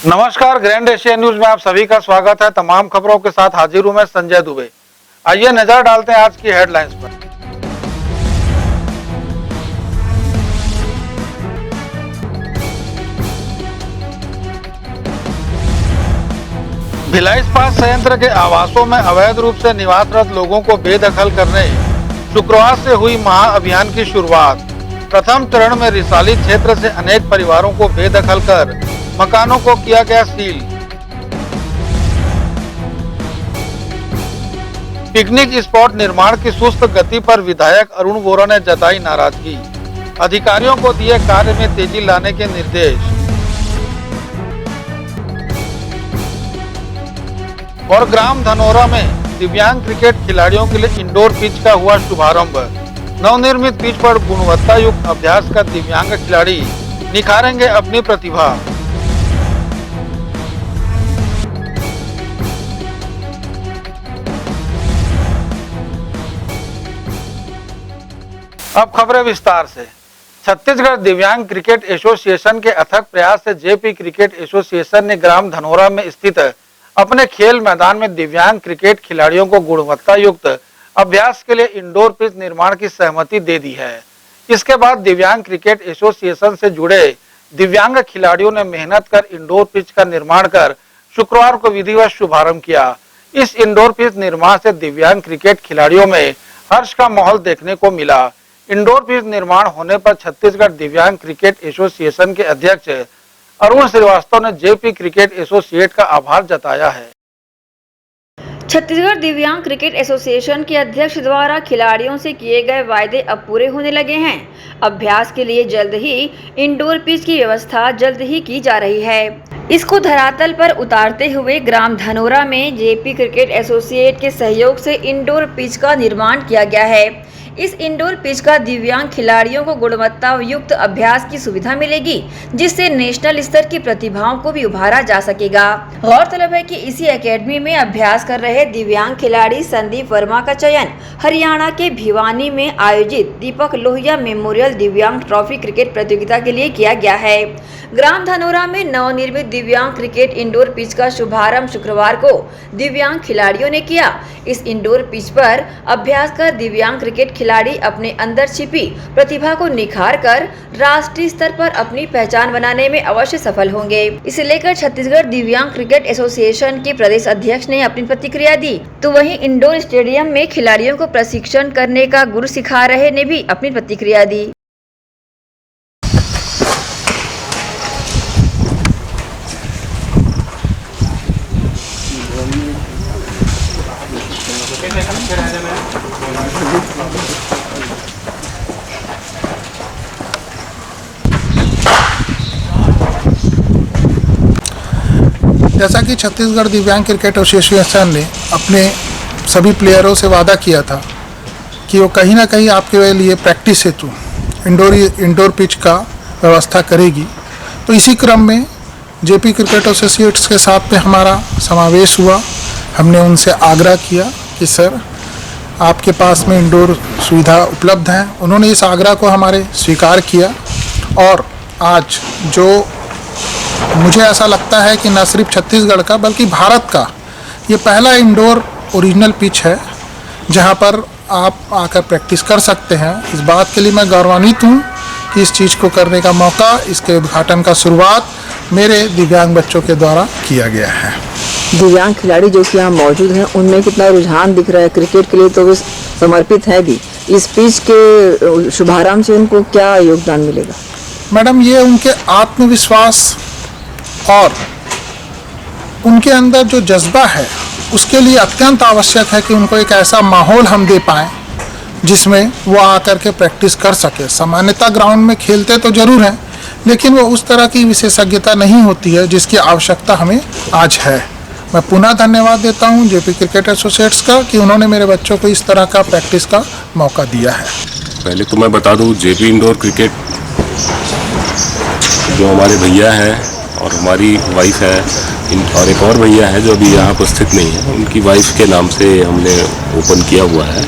नमस्कार, grand Asia news में आप सभी का स्वागत है। तमाम खबरों के साथ हाजिर हूं मैं संजय दुबे। आइए नजर डालते हैं आज की हेडलाइंस पर। भिलाई इस्पात संयंत्र के आवासों में अवैध रूप से निवासरत लोगों को बेदखल करने शुक्रवार से हुई महाअभियान की शुरुआत। प्रथम चरण में रिसाली क्षेत्र से अनेक परिवारों को बेदखल कर मकानों को किया गया सील। पिकनिक स्पॉट निर्माण की सुस्त गति पर विधायक अरुण वोरा ने जताई नाराजगी। अधिकारियों को दिए कार्य में तेजी लाने के निर्देश। और ग्राम धनोरा में दिव्यांग क्रिकेट खिलाड़ियों के लिए इंडोर पिच का हुआ शुभारंभ। नवनिर्मित पिच पर गुणवत्ता युक्त अभ्यास कर दिव्यांग खिलाड़ी निखारेंगे अपनी प्रतिभा। अब खबरें विस्तार से। छत्तीसगढ़ दिव्यांग क्रिकेट एसोसिएशन के अथक प्रयास से जेपी क्रिकेट एसोसिएशन ने ग्राम धनोरा में स्थित अपने खेल मैदान में दिव्यांग क्रिकेट खिलाड़ियों को गुणवत्ता युक्त अभ्यास के लिए इंडोर पिच निर्माण की सहमति दे दी है। इसके बाद दिव्यांग क्रिकेट एसोसिएशन से जुड़े दिव्यांग खिलाड़ियों ने मेहनत कर इंडोर पिच का निर्माण कर शुक्रवार को विधिवत शुभारंभ किया। इस इंडोर पिच निर्माण से दिव्यांग क्रिकेट खिलाड़ियों में हर्ष का माहौल देखने को मिला। इंडोर पिच निर्माण होने पर छत्तीसगढ़ दिव्यांग क्रिकेट एसोसिएशन के अध्यक्ष अरुण श्रीवास्तव ने जेपी क्रिकेट एसोसिएट का आभार जताया है। छत्तीसगढ़ दिव्यांग क्रिकेट एसोसिएशन के अध्यक्ष द्वारा खिलाड़ियों से किए गए वायदे अब पूरे होने लगे हैं। अभ्यास के लिए जल्द ही इंडोर पिच की व्यवस्था जल्द ही की जा रही है। इसको धरातल पर उतारते हुए ग्राम धनोरा में जेपी क्रिकेट एसोसिएट के सहयोग से इंडोर पिच का निर्माण किया गया है। इस इंडोर पिच का दिव्यांग खिलाड़ियों को गुणवत्ता युक्त अभ्यास की सुविधा मिलेगी, जिससे नेशनल स्तर की प्रतिभाओं को भी उभारा जा सकेगा। गौरतलब है कि इसी एकेडमी में अभ्यास कर रहे दिव्यांग खिलाड़ी संदीप वर्मा का चयन हरियाणा के भिवानी में आयोजित दीपक लोहिया मेमोरियल दिव्यांग ट्रॉफी क्रिकेट प्रतियोगिता के लिए किया गया है। ग्राम धनोरा में नवनिर्मित दिव्यांग क्रिकेट इंडोर पिच का शुभारंभ शुक्रवार को दिव्यांग खिलाड़ियों ने किया। इस इंडोर पिच पर अभ्यास कर दिव्यांग क्रिकेट खिलाड़ी अपने अंदर छिपी प्रतिभा को निखार कर राष्ट्रीय स्तर पर अपनी पहचान बनाने में अवश्य सफल होंगे। इसे लेकर छत्तीसगढ़ दिव्यांग क्रिकेट एसोसिएशन के प्रदेश अध्यक्ष ने अपनी प्रतिक्रिया दी, तो वहीं इंडोर स्टेडियम में खिलाड़ियों को प्रशिक्षण करने का गुर सिखा रहे ने भी अपनी प्रतिक्रिया दी। जैसा कि छत्तीसगढ़ दिव्यांग क्रिकेट एसोसिएशन ने अपने सभी प्लेयरों से वादा किया था कि वो कहीं ना कहीं आपके लिए प्रैक्टिस हेतु इंडोर पिच का व्यवस्था करेगी, तो इसी क्रम में जेपी क्रिकेट एसोसिएट्स के साथ में हमारा समावेश हुआ। हमने उनसे आग्रह किया कि सर आपके पास में इंडोर सुविधा उपलब्ध है। उन्होंने इस आग्रह को हमारे स्वीकार किया और आज जो मुझे ऐसा लगता है कि न सिर्फ छत्तीसगढ़ का बल्कि भारत का ये पहला इंडोर ओरिजिनल पिच है जहां पर आप आकर प्रैक्टिस कर सकते हैं। इस बात के लिए मैं गौरवान्वित हूं कि इस चीज़ को करने का मौका, इसके उद्घाटन का शुरुआत मेरे दिव्यांग बच्चों के द्वारा किया गया है। दिव्यांग खिलाड़ी जो कि यहाँ मौजूद हैं उनमें कितना रुझान दिख रहा है, क्रिकेट के लिए तो वे समर्पित है भी। इस पिच के शुभारंभ से उनको क्या योगदान मिलेगा? मैडम, ये उनके आत्मविश्वास और उनके अंदर जो जज्बा है उसके लिए अत्यंत आवश्यक है कि उनको एक ऐसा माहौल हम दे पाएँ जिसमें वो आकर के प्रैक्टिस कर सके। सामान्यतः ग्राउंड में खेलते तो जरूर हैं, लेकिन वो उस तरह की विशेषज्ञता नहीं होती है जिसकी आवश्यकता हमें आज है। मैं पुनः धन्यवाद देता हूं जेपी क्रिकेट एसोसिएट्स का कि उन्होंने मेरे बच्चों को इस तरह का प्रैक्टिस का मौका दिया है। पहले तो मैं बता दूं, जेपी इंडोर क्रिकेट जो हमारे भैया हैं और हमारी वाइफ है और एक और भैया है जो अभी यहाँ उपस्थित नहीं है, उनकी वाइफ के नाम से हमने ओपन किया हुआ है।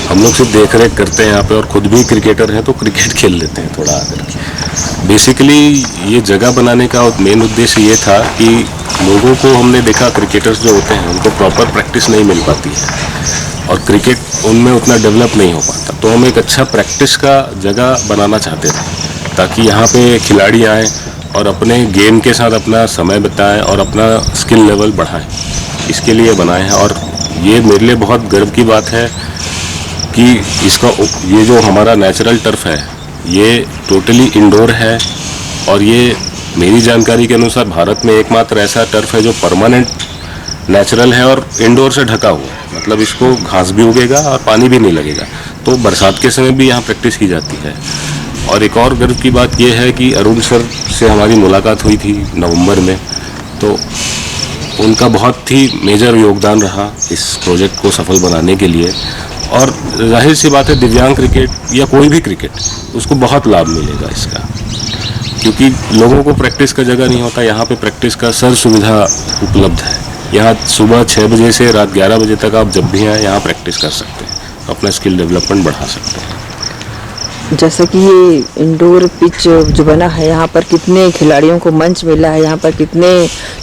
हम लोग सिर्फ देख रेख करते हैं यहाँ पे और ख़ुद भी क्रिकेटर हैं तो क्रिकेट खेल लेते हैं थोड़ा आकर। बेसिकली ये जगह बनाने का मेन उद्देश्य ये था कि लोगों को हमने देखा क्रिकेटर्स जो होते हैं उनको प्रॉपर प्रैक्टिस नहीं मिल पाती है और क्रिकेट उनमें उतना डेवलप नहीं हो पाता, तो हम एक अच्छा प्रैक्टिस का जगह बनाना चाहते थे ताकि यहाँ पे खिलाड़ी आएँ और अपने गेम के साथ अपना समय बिताएं और अपना स्किल लेवल बढ़ाएं। इसके लिए बनाए हैं और ये मेरे लिए बहुत गर्व की बात है कि ये जो हमारा नेचुरल टर्फ है ये टोटली इंडोर है और ये मेरी जानकारी के अनुसार भारत में एकमात्र ऐसा टर्फ है जो परमानेंट नेचुरल है और इंडोर से ढका हुआ है, मतलब इसको घास भी उगेगा और पानी भी नहीं लगेगा, तो बरसात के समय भी यहाँ प्रैक्टिस की जाती है। और एक और गर्व की बात यह है कि अरुण सर से हमारी मुलाकात हुई थी नवंबर में, तो उनका बहुत ही मेजर योगदान रहा इस प्रोजेक्ट को सफल बनाने के लिए। और जाहिर सी बात है दिव्यांग क्रिकेट या कोई भी क्रिकेट उसको बहुत लाभ मिलेगा इसका, क्योंकि लोगों को प्रैक्टिस का जगह नहीं होता। यहाँ पे प्रैक्टिस का सर्व सुविधा उपलब्ध है। यहाँ सुबह 6 बजे से रात 11 बजे तक आप जब भी आए यहाँ प्रैक्टिस कर सकते हैं, अपना स्किल डेवलपमेंट बढ़ा सकते हैं। जैसा कि ये इंडोर पिच जो बना है, यहाँ पर कितने खिलाड़ियों को मंच मिला है, यहाँ पर कितने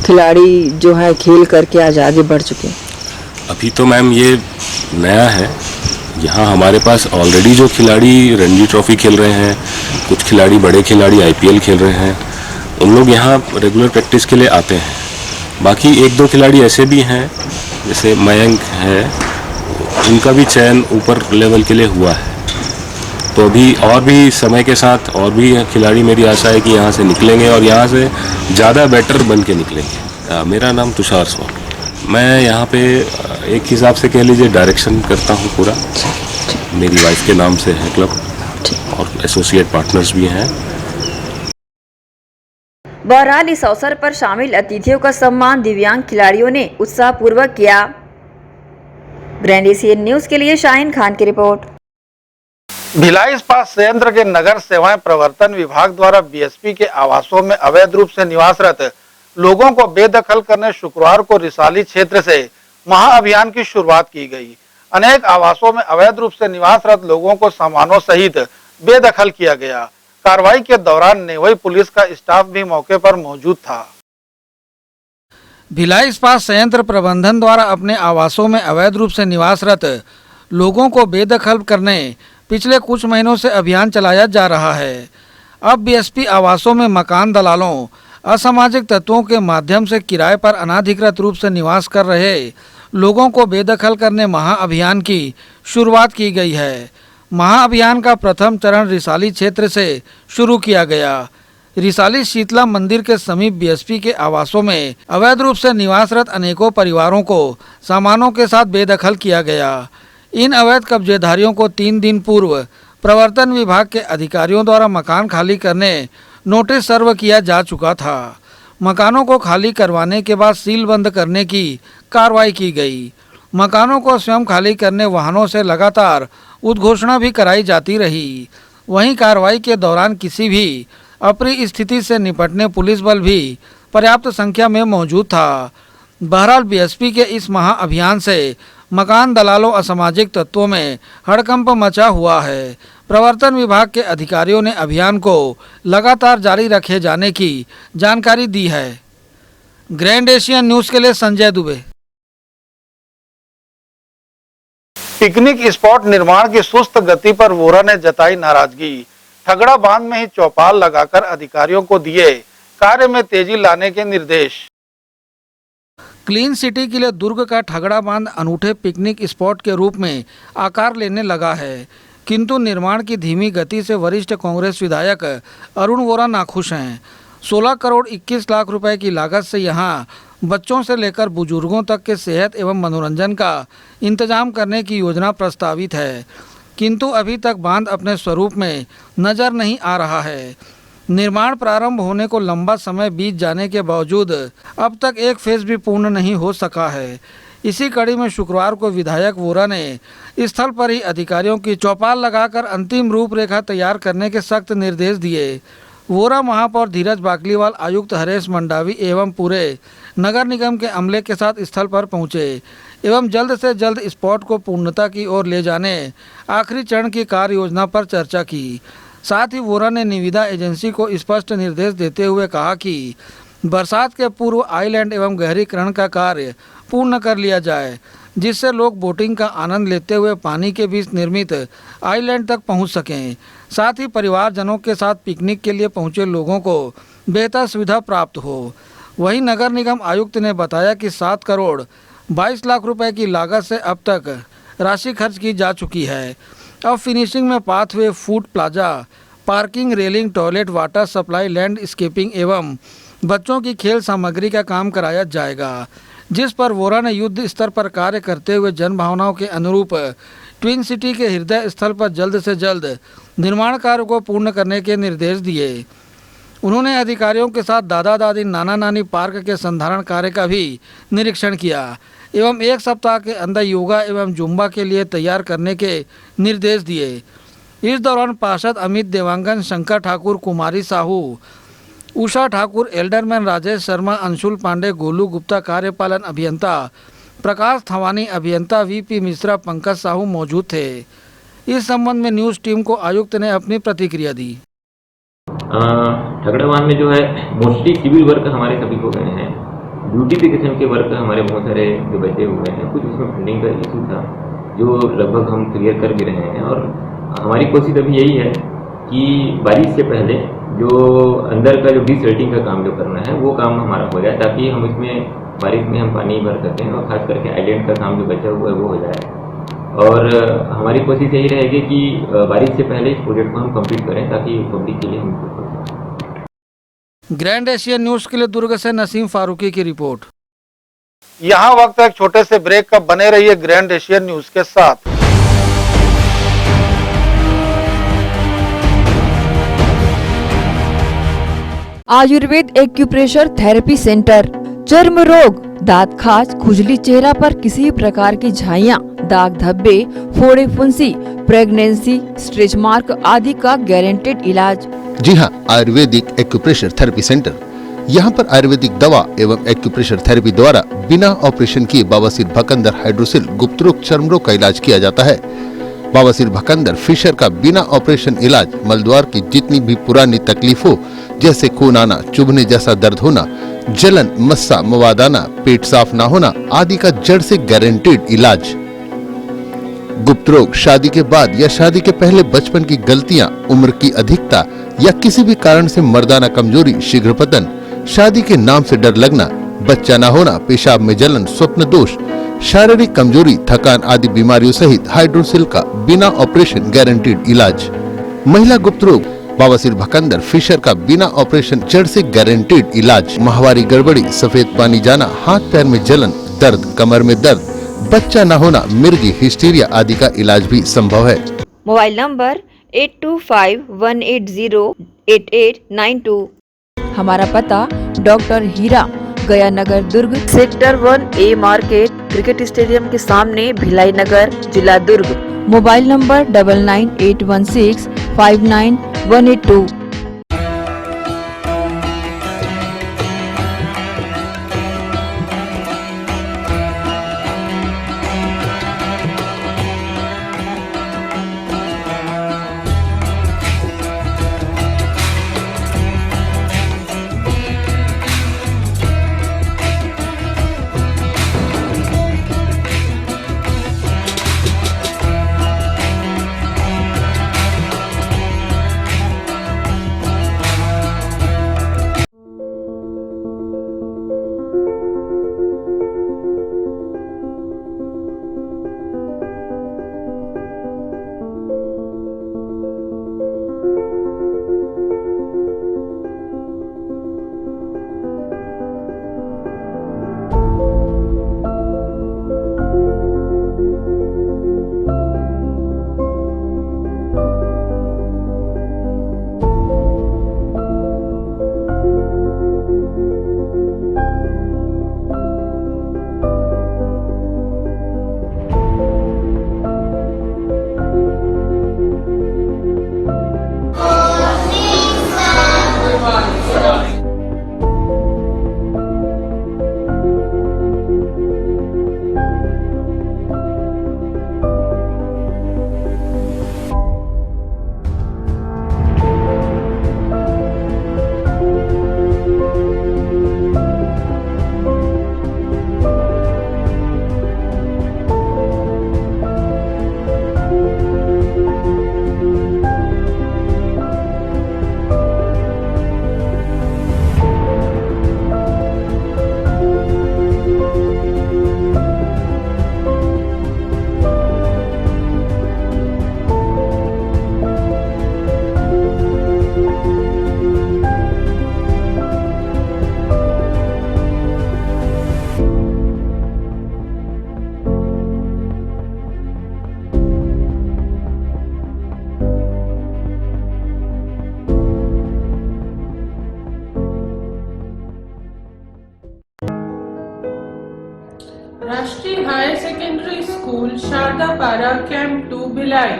खिलाड़ी जो है खेल करके आज आगे बढ़ चुके हैं? अभी तो मैम ये नया है। यहाँ हमारे पास ऑलरेडी जो खिलाड़ी रणजी ट्रॉफी खेल रहे हैं, कुछ खिलाड़ी बड़े खिलाड़ी IPL खेल रहे हैं, उन लोग यहाँ रेगुलर प्रैक्टिस के लिए आते हैं। बाकी 1-2 खिलाड़ी ऐसे भी हैं जैसे मयंक है, उनका भी चयन ऊपर लेवल के लिए हुआ है। तो अभी और भी समय के साथ और भी खिलाड़ी, मेरी आशा है कि यहाँ से निकलेंगे और यहाँ से ज़्यादा बेटर बन के निकलेंगे। मेरा नाम तुषार स्वामी, मैं यहाँ पे एक हिसाब से कह लीजिए डायरेक्शन करता हूँ पूरा। मेरी वाइफ के नाम से है क्लब और एसोसिएट पार्टनर्स भी हैं। बहरहाल इस अवसर पर शामिल अतिथियों का सम्मान दिव्यांग खिलाड़ियों ने उत्साहपूर्वक किया। ग्रैंड एशियन न्यूज के लिए शाहीन खान की रिपोर्ट। भिलाई इस्पात संयंत्र के नगर सेवाएं प्रवर्तन विभाग द्वारा बीएसपी के आवासों में अवैध रूप से निवासरत लोगों को बेदखल करने शुक्रवार को रिसाली क्षेत्र से महाअभियान की शुरुआत की गई। अनेक आवासों में अवैध रूप से निवासरत लोगों को सामानों सहित बेदखल किया गया। कार्रवाई के दौरान नेवई पुलिस का स्टाफ भी मौके पर मौजूद था। भिलाई इस्पात संयंत्र प्रबंधन द्वारा अपने आवासों में अवैध रूप से निवासरत लोगों को बेदखल करने पिछले कुछ महीनों से अभियान चलाया जा रहा है। अब बीएसपी आवासों में मकान दलालों, असामाजिक तत्वों के माध्यम से किराए पर अनाधिकृत रूप से निवास कर रहे लोगों को बेदखल करने महाअभियान की शुरुआत की गई है। महाअभियान का प्रथम चरण रिसाली क्षेत्र से शुरू किया गया। रिसाली शीतला मंदिर के समीप बीएसपी के आवासों में अवैध रूप से निवासरत अनेकों परिवारों को सामानों के साथ बेदखल किया गया। इन अवैध कब्जेधारियों को 3 दिन पूर्व प्रवर्तन विभाग के अधिकारियों द्वारा मकान खाली करने नोटिस सर्व किया जा चुका था। मकानों को खाली करवाने के बाद सील बंद करने की कार्रवाई की गई। मकानों को स्वयं खाली करने वाहनों से लगातार उद्घोषणा भी कराई जाती रही। वहीं कार्रवाई के दौरान किसी भी अप्रिय स्थिति से निपटने पुलिस बल भी पर्याप्त संख्या में मौजूद था। बहरहाल बीएसपी के इस महाअभियान से मकान दलालों, असामाजिक तत्वों में हड़कंप मचा हुआ है। प्रवर्तन विभाग के अधिकारियों ने अभियान को लगातार जारी रखे जाने की जानकारी दी है। ग्रैंड एशियन न्यूज के लिए संजय दुबे। पिकनिक स्पॉट निर्माण की सुस्त गति पर वोरा ने जताई नाराजगी। ठगड़ा बांध में ही चौपाल लगाकर अधिकारियों को दिए कार्य में तेजी लाने के निर्देश। क्लीन सिटी के लिए दुर्ग का ठगड़ा बांध अनूठे पिकनिक स्पॉट के रूप में आकार लेने लगा है, किंतु निर्माण की धीमी गति से वरिष्ठ कांग्रेस विधायक अरुण वोरा नाखुश हैं। 16 करोड़ 21 लाख रुपए की लागत से यहां बच्चों से लेकर बुजुर्गों तक के सेहत एवं मनोरंजन का इंतजाम करने की योजना प्रस्तावित है, किंतु अभी तक बांध अपने स्वरूप में नजर नहीं आ रहा है। निर्माण प्रारंभ होने को लंबा समय बीत जाने के बावजूद अब तक एक फेज भी पूर्ण नहीं हो सका है। इसी कड़ी में शुक्रवार को विधायक वोरा ने स्थल पर ही अधिकारियों की चौपाल लगाकर अंतिम रूपरेखा तैयार करने के सख्त निर्देश दिए। वोरा महापौर धीरज बाकलीवाल, आयुक्त हरेश मंडावी एवं पूरे नगर निगम के अमले के साथ स्थल पर पहुंचे एवं जल्द से जल्द स्पॉट को पूर्णता की ओर ले जाने आखिरी चरण की कार्य योजना पर चर्चा की। साथ ही वोरा ने निविदा एजेंसी को स्पष्ट निर्देश देते हुए कहा कि बरसात के पूर्व आइलैंड एवं गहरीकरण का कार्य पूर्ण कर लिया जाए, जिससे लोग बोटिंग का आनंद लेते हुए पानी के बीच निर्मित आइलैंड तक पहुंच सकें। साथ ही परिवारजनों के साथ पिकनिक के लिए पहुंचे लोगों को बेहतर सुविधा प्राप्त हो। वहीं नगर निगम आयुक्त ने बताया कि 7 करोड़ 22 लाख रुपए की लागत से अब तक राशि खर्च की जा चुकी है। अब फिनिशिंग में pathway, food plaza, parking, railing, toilet, water supply, landscaping एवं बच्चों की खेल सामग्री का काम कराया जाएगा, जिस पर वोरा ने युद्ध स्तर पर कार्य करते हुए जन भावनाओं के अनुरूप ट्विन सिटी के हृदय स्थल पर जल्द से जल्द निर्माण कार्य को पूर्ण करने के निर्देश दिए। उन्होंने अधिकारियों के साथ दादा दादी, नाना नानी पार्क के संधारण कार्य का भी निरीक्षण किया एवं 1 सप्ताह के अंदर योगा एवं जुम्बा के लिए तैयार करने के निर्देश दिए। इस दौरान पार्षद अमित देवांगन, शंकर ठाकुर, कुमारी साहू, उषा ठाकुर, एल्डरमैन राजेश शर्मा, अंशुल पांडे, गोलू गुप्ता, कार्यपालन अभियंता प्रकाश थवानी, अभियंता वीपी मिश्रा, पंकज साहू मौजूद थे। इस संबंध में न्यूज़ टीम को आयुक्त ने अपनी प्रतिक्रिया दी। ठगड़ावान में जो है मोस्टली सिविल वर्क हमारे सभी को गए हैं, ब्यूटिफिकेशन के वर्क हमारे बहुत सारे जो बचे हुए हैं, कुछ उसमें फंडिंग का इशू था जो लगभग हम क्लियर कर भी रहे हैं। और हमारी कोशिश अभी यही है कि बारिश से पहले जो अंदर का जो डिसल्टिंग का काम जो करना है वो काम हमारा हो जाए, ताकि हम इसमें बारिश में हम पानी भर सकें और खास करके आइलैंड का काम जो बचा हुआ है वो हो जाए। और हमारी कोशिश यही रहेगी कि बारिश से पहले इस प्रोजेक्ट को हम कंप्लीट करें ताकि पब्लिक के लिए हम ग्रैंड एशियन न्यूज़ के लिए दुर्ग से नसीम फारूकी की रिपोर्ट। यहाँ वक्त एक छोटे से ब्रेक का, बने रहिए ग्रैंड एशियन न्यूज़ के साथ। आयुर्वेद एक्यूप्रेशर थेरेपी सेंटर, चर्म रोग, दांत खाज, खुजली, चेहरा पर किसी प्रकार की झाइयाँ, दाग धब्बे, फोड़े, फुंसी, प्रेगनेंसी, स्ट्रेच मार्क आदि का गारंटेड इलाज। जी हाँ, आयुर्वेदिक एक्यूप्रेशर थेरेपी सेंटर। यहाँ पर आयुर्वेदिक दवा एवं एक्यूप्रेशर थेरेपी द्वारा बिना ऑपरेशन किए बवासीर, भकंदर, हाइड्रोसिल, गुप्त रोग, चर्म रोग का इलाज किया जाता है। बवासीर, भकंदर, फिशर का बिना ऑपरेशन इलाज, मलद्वार की जितनी भी पुरानी तकलीफ हो, जैसे खून आना, चुभने जैसा दर्द होना, जलन, मस्सा, मवाद आना, पेट साफ ना होना आदि का जड़ से गारंटेड इलाज। गुप्त रोग, शादी के बाद या शादी के पहले बचपन की गलतियां, उम्र की अधिकता या किसी भी कारण से मर्दाना कमजोरी, शीघ्र पतन, शादी के नाम से डर लगना, बच्चा न होना, पेशाब में जलन, स्वप्न दोष, शारीरिक कमजोरी, थकान आदि बीमारियों सहित हाइड्रोसिल का बिना ऑपरेशन गारंटीड इलाज। महिला गुप्त रोग, बवासीर, भकंदर, फिशर का बिना ऑपरेशन जड़ से गारंटीड इलाज। माहवारी गड़बड़ी, सफेद पानी जाना, हाथ पैर में जलन, दर्द, कमर में दर्द, बच्चा न होना, मिर्गी, हिस्टीरिया आदि का इलाज भी संभव है। Mobile number 8251808892। हमारा पता doctor Heera, Gaya Nagar, Durg, sector 1A market, cricket stadium के सामने, भिलाई नगर, जिला दुर्ग। Mobile number 9981659182। पारा कैंप 2 भिलाई।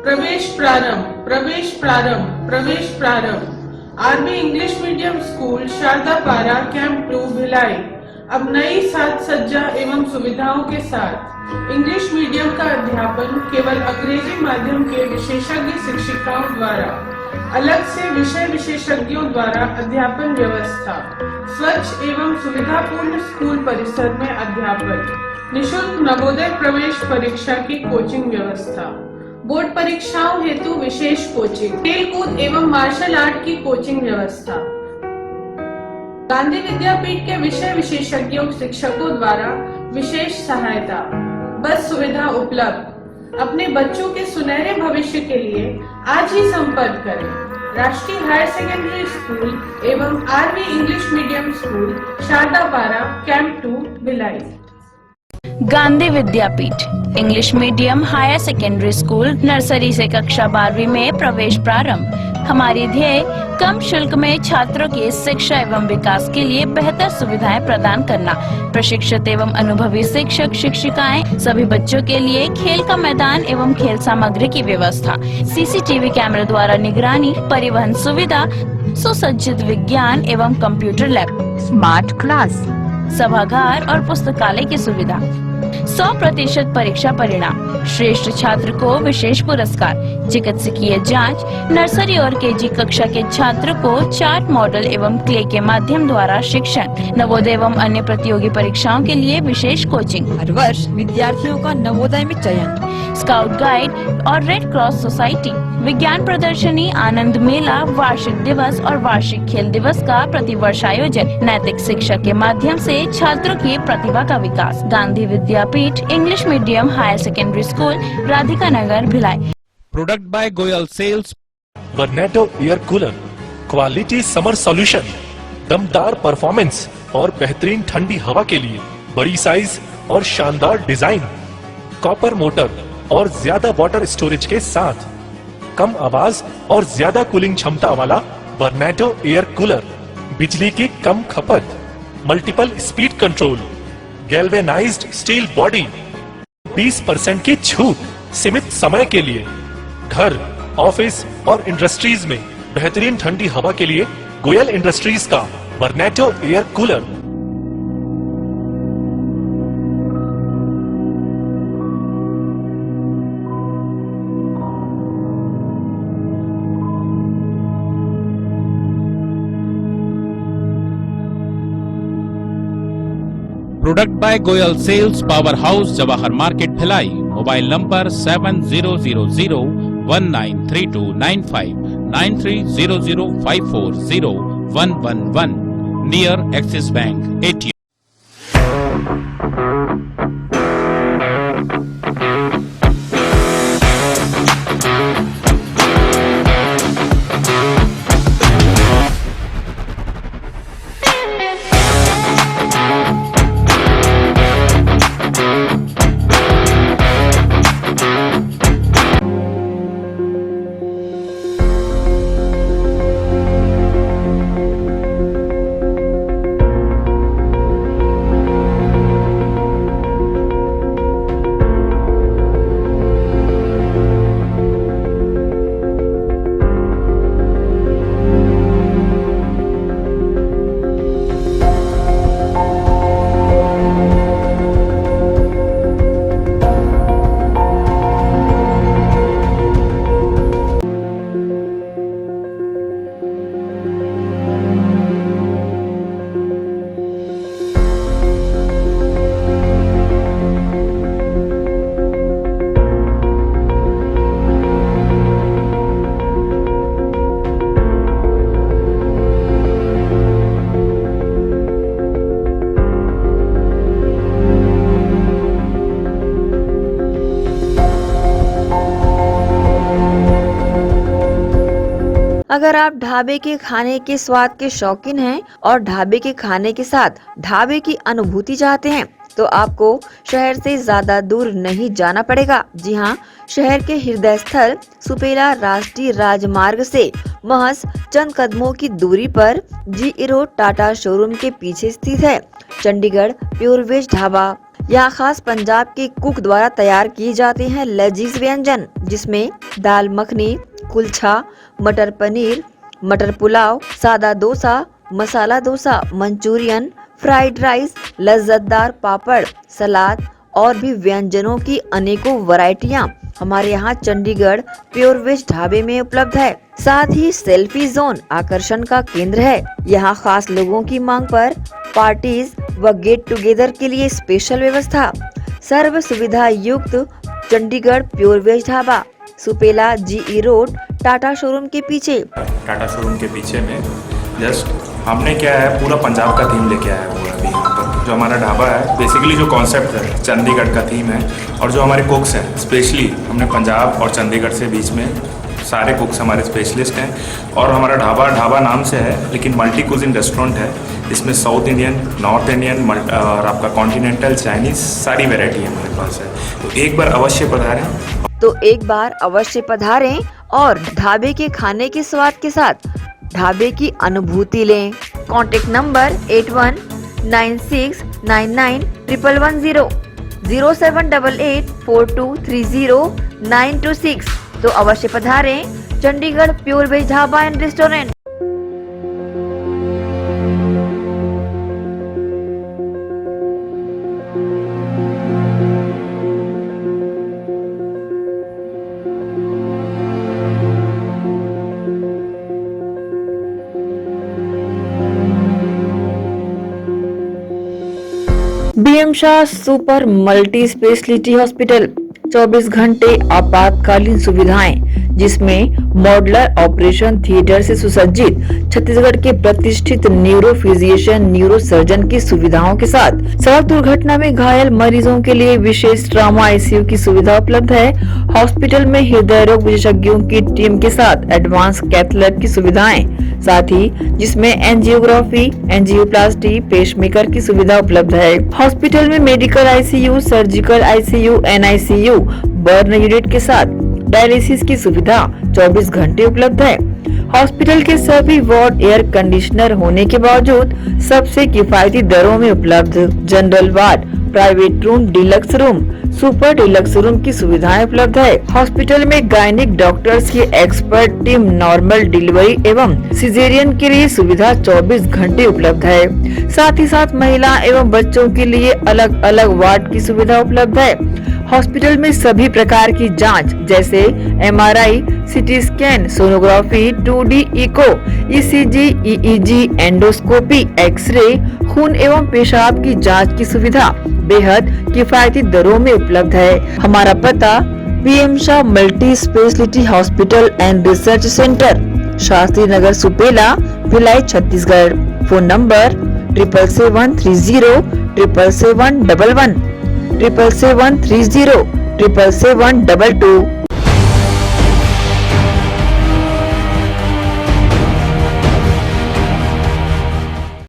प्रवेश प्रारंभ, प्रवेश प्रारंभ, प्रवेश प्रारंभ। RB English medium school Sharda Para camp 2 Bhilai अब नई साज सज्जा एवं सुविधाओं के साथ इंग्लिश मीडियम का अध्यापन केवल अंग्रेजी माध्यम के विशेषज्ञ शिक्षिकाओं द्वारा, अलग से विषय विशेषज्ञों द्वारा अध्यापन व्यवस्था, स्वच्छ एवं सुविधापूर्ण स्कूल परिसर में अध्यापन, निशुल्क नवोदय प्रवेश परीक्षा की कोचिंग व्यवस्था, बोर्ड परीक्षाओं हेतु विशेष कोचिंग, खेलकूद एवं मार्शल आर्ट की कोचिंग व्यवस्था, गांधी विद्यापीठ के विषय विशेषज्ञों शिक्षकों द्वारा विशेष सहायता, बस सुविधा उपलब्ध। अपने बच्चों के सुनहरे भविष्य के लिए आज ही संपर्क करें राष्ट्रीय हायर सेकेंडरी स्कूल एवं RV English medium school Shardapara camp 2 Bhilai. Gandhi Vidyapeeth English medium higher secondary school nursery से कक्षा 12वीं में प्रवेश प्रारंभ। हमारी ध्येय कम शुल्क में छात्रों की शिक्षा एवं विकास के लिए बेहतर सुविधाएं प्रदान करना। प्रशिक्षित एवं अनुभवी शिक्षक शिक्षिकाएं, सभी बच्चों के लिए खेल का मैदान एवं खेल सामग्री की व्यवस्था, सीसीटीवी कैमरे द्वारा निगरानी, परिवहन सुविधा, सुसज्जित विज्ञान एवं कंप्यूटर लैब, स्मार्ट क्लास, सभागार और पुस्तकालय की सुविधा, 100% परीक्षा परिणाम, श्रेष्ठ छात्र को विशेष पुरस्कार, चिकित्सकीय जांच, नर्सरी और केजी कक्षा के छात्र को चार्ट, मॉडल एवं क्ले के माध्यम द्वारा शिक्षण, नवोदय एवं अन्य प्रतियोगी परीक्षाओं के लिए विशेष कोचिंग, हर वर्ष विद्यार्थियों का नवोदय में चयन, स्काउट गाइड और रेड क्रॉस सोसाइटी, विज्ञान प्रदर्शनी, आनंद मेला, वार्षिक दिवस और वार्षिक खेल दिवस का प्रतिवर्ष आयोजन, नैतिक शिक्षा के माध्यम से छात्रों की प्रतिभा का विकास। Gandhi Vidyapeeth English medium higher secondary school Radhika Nagar Bhilai. Product by Goyal sales. Verneto air cooler, quality summer solution, दमदार परफॉर्मेंस और बेहतरीन ठंडी हवा के लिए बड़ी साइज और शानदार डिजाइन, कॉपर मोटर और ज्यादा वाटर स्टोरेज के साथ कम आवाज और ज्यादा कूलिंग क्षमता वाला वर्नेटो एयर कूलर, बिजली की कम खपत, multiple speed control, galvanised steel body, 20% की छूट सीमित समय के लिए। घर, ऑफिस और इंडस्ट्रीज में बेहतरीन ठंडी हवा के लिए गोयल इंडस्ट्रीज का Verneto air cooler. Product by Goyal sales, power house, Jawahar market Bhilai. Mobile number 7000193295 9300540111 near Axis bank ATM। अगर आप ढाबे के खाने के स्वाद के शौकीन हैं और ढाबे के खाने के साथ ढाबे की अनुभूति चाहते हैं तो आपको शहर से ज्यादा दूर नहीं जाना पड़ेगा। जी हाँ, शहर के हृदय स्थल सुपेला राष्ट्रीय राजमार्ग से महज चंद कदमों की दूरी पर GE रोड टाटा शोरूम के पीछे स्थित है चंडीगढ़ प्योर वेज ढाबा। यहाँ खास पंजाब के कुक द्वारा तैयार किए जाते हैं लजीज व्यंजन, जिसमें दाल मखनी, कुलचा, मटर पनीर, मटर पुलाव, सादा dosa, masala dosa, Manchurian, fried rice, लज्जतदार पापड़, सलाद और भी व्यंजनों की अनेकों वैरायटियां हमारे यहाँ चंडीगढ़ प्योर वेज ढाबे में उपलब्ध है। साथ ही सेल्फी जोन आकर्षण का केंद्र है। यहाँ खास लोगों की मांग पर पार्टीज व गेट टुगेदर के लिए स्पेशल व्यवस्था। सर्व सुविधा युक्त Chandigarh pure veg dhaba, Supela GE road, Tata showroom के पीछे। टाटा शोरूम के पीछे में जस्ट हमने क्या है पूरा पंजाब का थीम लेके आया हुआ है अभी यहाँ पर। जो हमारा ढाबा है बेसिकली जो कॉन्सेप्ट है चंडीगढ़ का थीम है, और जो हमारे कुक्स हैं स्पेशली हमने पंजाब और चंडीगढ़ से बीच में सारे कुक्स हमारे स्पेशलिस्ट हैं। और हमारा ढाबा नाम से है लेकिन मल्टी कुजिन रेस्टोरेंट है। इसमें साउथ इंडियन, नॉर्थ इंडियन और आपका कॉन्टिनेंटल, चाइनीज़ सारी वेराइटी हमारे पास है। तो एक बार अवश्य पधारें और ढाबे के खाने के स्वाद के साथ ढाबे की अनुभूति लें। Contact number 8196991110, 0788423096। तो अवश्य पधारें Chandigarh pure veg dhaba and restaurant. BM Shah super multi speciality hospital, 24 घंटे आपातकालीन सुविधाएं, जिसमें मॉडुलर ऑपरेशन थिएटर से सुसज्जित छत्तीसगढ़ के प्रतिष्ठित न्यूरो फिजिशियन, न्यूरो सर्जन की सुविधाओं के साथ सड़क दुर्घटना में घायल मरीजों के लिए विशेष ट्रॉमा ICU की सुविधा उपलब्ध है। हॉस्पिटल में हृदय रोग विशेषज्ञों की टीम के साथ एडवांस कैथ लैब की सुविधाएं, साथ ही जिसमें एंजियोग्राफी, एंजियोप्लास्टी, पेसमेकर की सुविधा उपलब्ध है। हॉस्पिटल में medical ICU, surgical ICU, NICU, burn unit के साथ डायलिसिस की सुविधा 24 घंटे उपलब्ध है। हॉस्पिटल के सभी वार्ड एयर कंडीशनर होने के बावजूद सबसे किफायती दरों में उपलब्ध। General ward, private room, deluxe room, super deluxe room की सुविधाएं उपलब्ध है। हॉस्पिटल में गायनिक डॉक्टर्स की एक्सपर्ट टीम नॉर्मल डिलीवरी एवं सिजेरियन के लिए सुविधा 24 घंटे उपलब्ध है। साथ ही साथ महिला एवं बच्चों के लिए अलग अलग वार्ड की सुविधा उपलब्ध है। हॉस्पिटल में सभी प्रकार की जांच जैसे MRI, CT scan, sonography, 2D echo, ECG, EEG, endoscopy, X-ray, खून एवं पेशाब की जांच की सुविधा बेहद किफायती दरों में उपलब्ध है। हमारा पता BM Shah multi speciality hospital and research centre, Shastri Nagar, Supela, Bhilai, Chhattisgarh. Phone number 7773077711, 7730777722।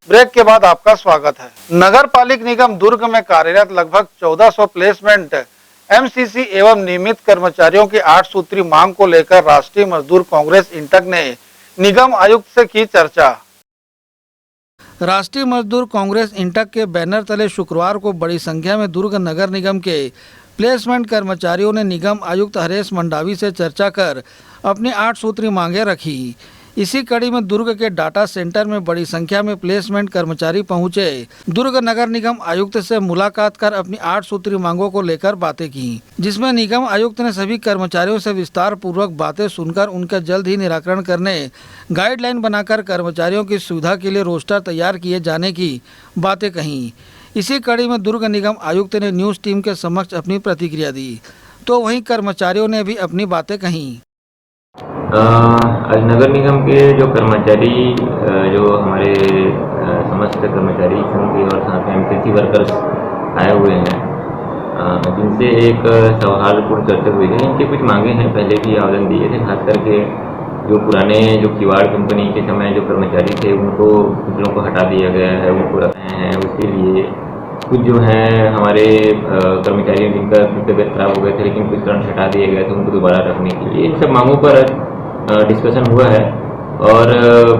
Break के बाद आपका स्वागत है। नगर पालिक निगम दुर्ग में कार्यरत लगभग 1400 प्लेसमेंट MCC एवं नियमित कर्मचारियों की 8 सूत्री मांग को लेकर राष्ट्रीय मजदूर कांग्रेस इंटक ने निगम आयुक्त से की चर्चा। राष्ट्रीय मजदूर कांग्रेस इंटक के बैनर तले शुक्रवार को बड़ी संख्या में दुर्ग नगर निगम के प्लेसमेंट कर्मचारियों ने निगम आयुक्त हरेश मंडावी से चर्चा कर अपनी 8 सूत्री मांगे रखी। इसी कड़ी में दुर्ग के डाटा सेंटर में बड़ी संख्या में प्लेसमेंट कर्मचारी पहुंचे। दुर्ग नगर निगम आयुक्त से मुलाकात कर अपनी 8 सूत्री मांगों को लेकर बातें की, जिसमें निगम आयुक्त ने सभी कर्मचारियों से विस्तार पूर्वक बातें सुनकर उनका जल्द ही निराकरण करने, गाइडलाइन बनाकर कर्मचारियों की सुविधा के लिए रोस्टर तैयार किए जाने की बातें कही। इसी कड़ी में दुर्ग निगम आयुक्त ने न्यूज़ टीम के समक्ष अपनी प्रतिक्रिया दी, तो वहीं कर्मचारियों ने भी अपनी बातें कही। आज नगर निगम के जो कर्मचारी जो हमारे समस्त कर्मचारी संघ के और साथ में MCC वर्कर्स आए हुए हैं, जिनसे एक सौहार्दपूर्ण चर्चा हुई है। इनके कुछ मांगे हैं, पहले भी आवेदन दिए थे, खास करके जो पुराने जो किवाड़ कंपनी के समय जो कर्मचारी थे उनको कुछ लोगों को हटा दिया गया है, उनको रखे हैं। उसके लिए कुछ जो हैं हमारे कर्मचारी जिनका तबियत खराब हो गए थे लेकिन कुछ कारण हटा दिए गए थे, उनको दोबारा रखने के लिए इन सब मांगों पर डिस्कशन हुआ है। और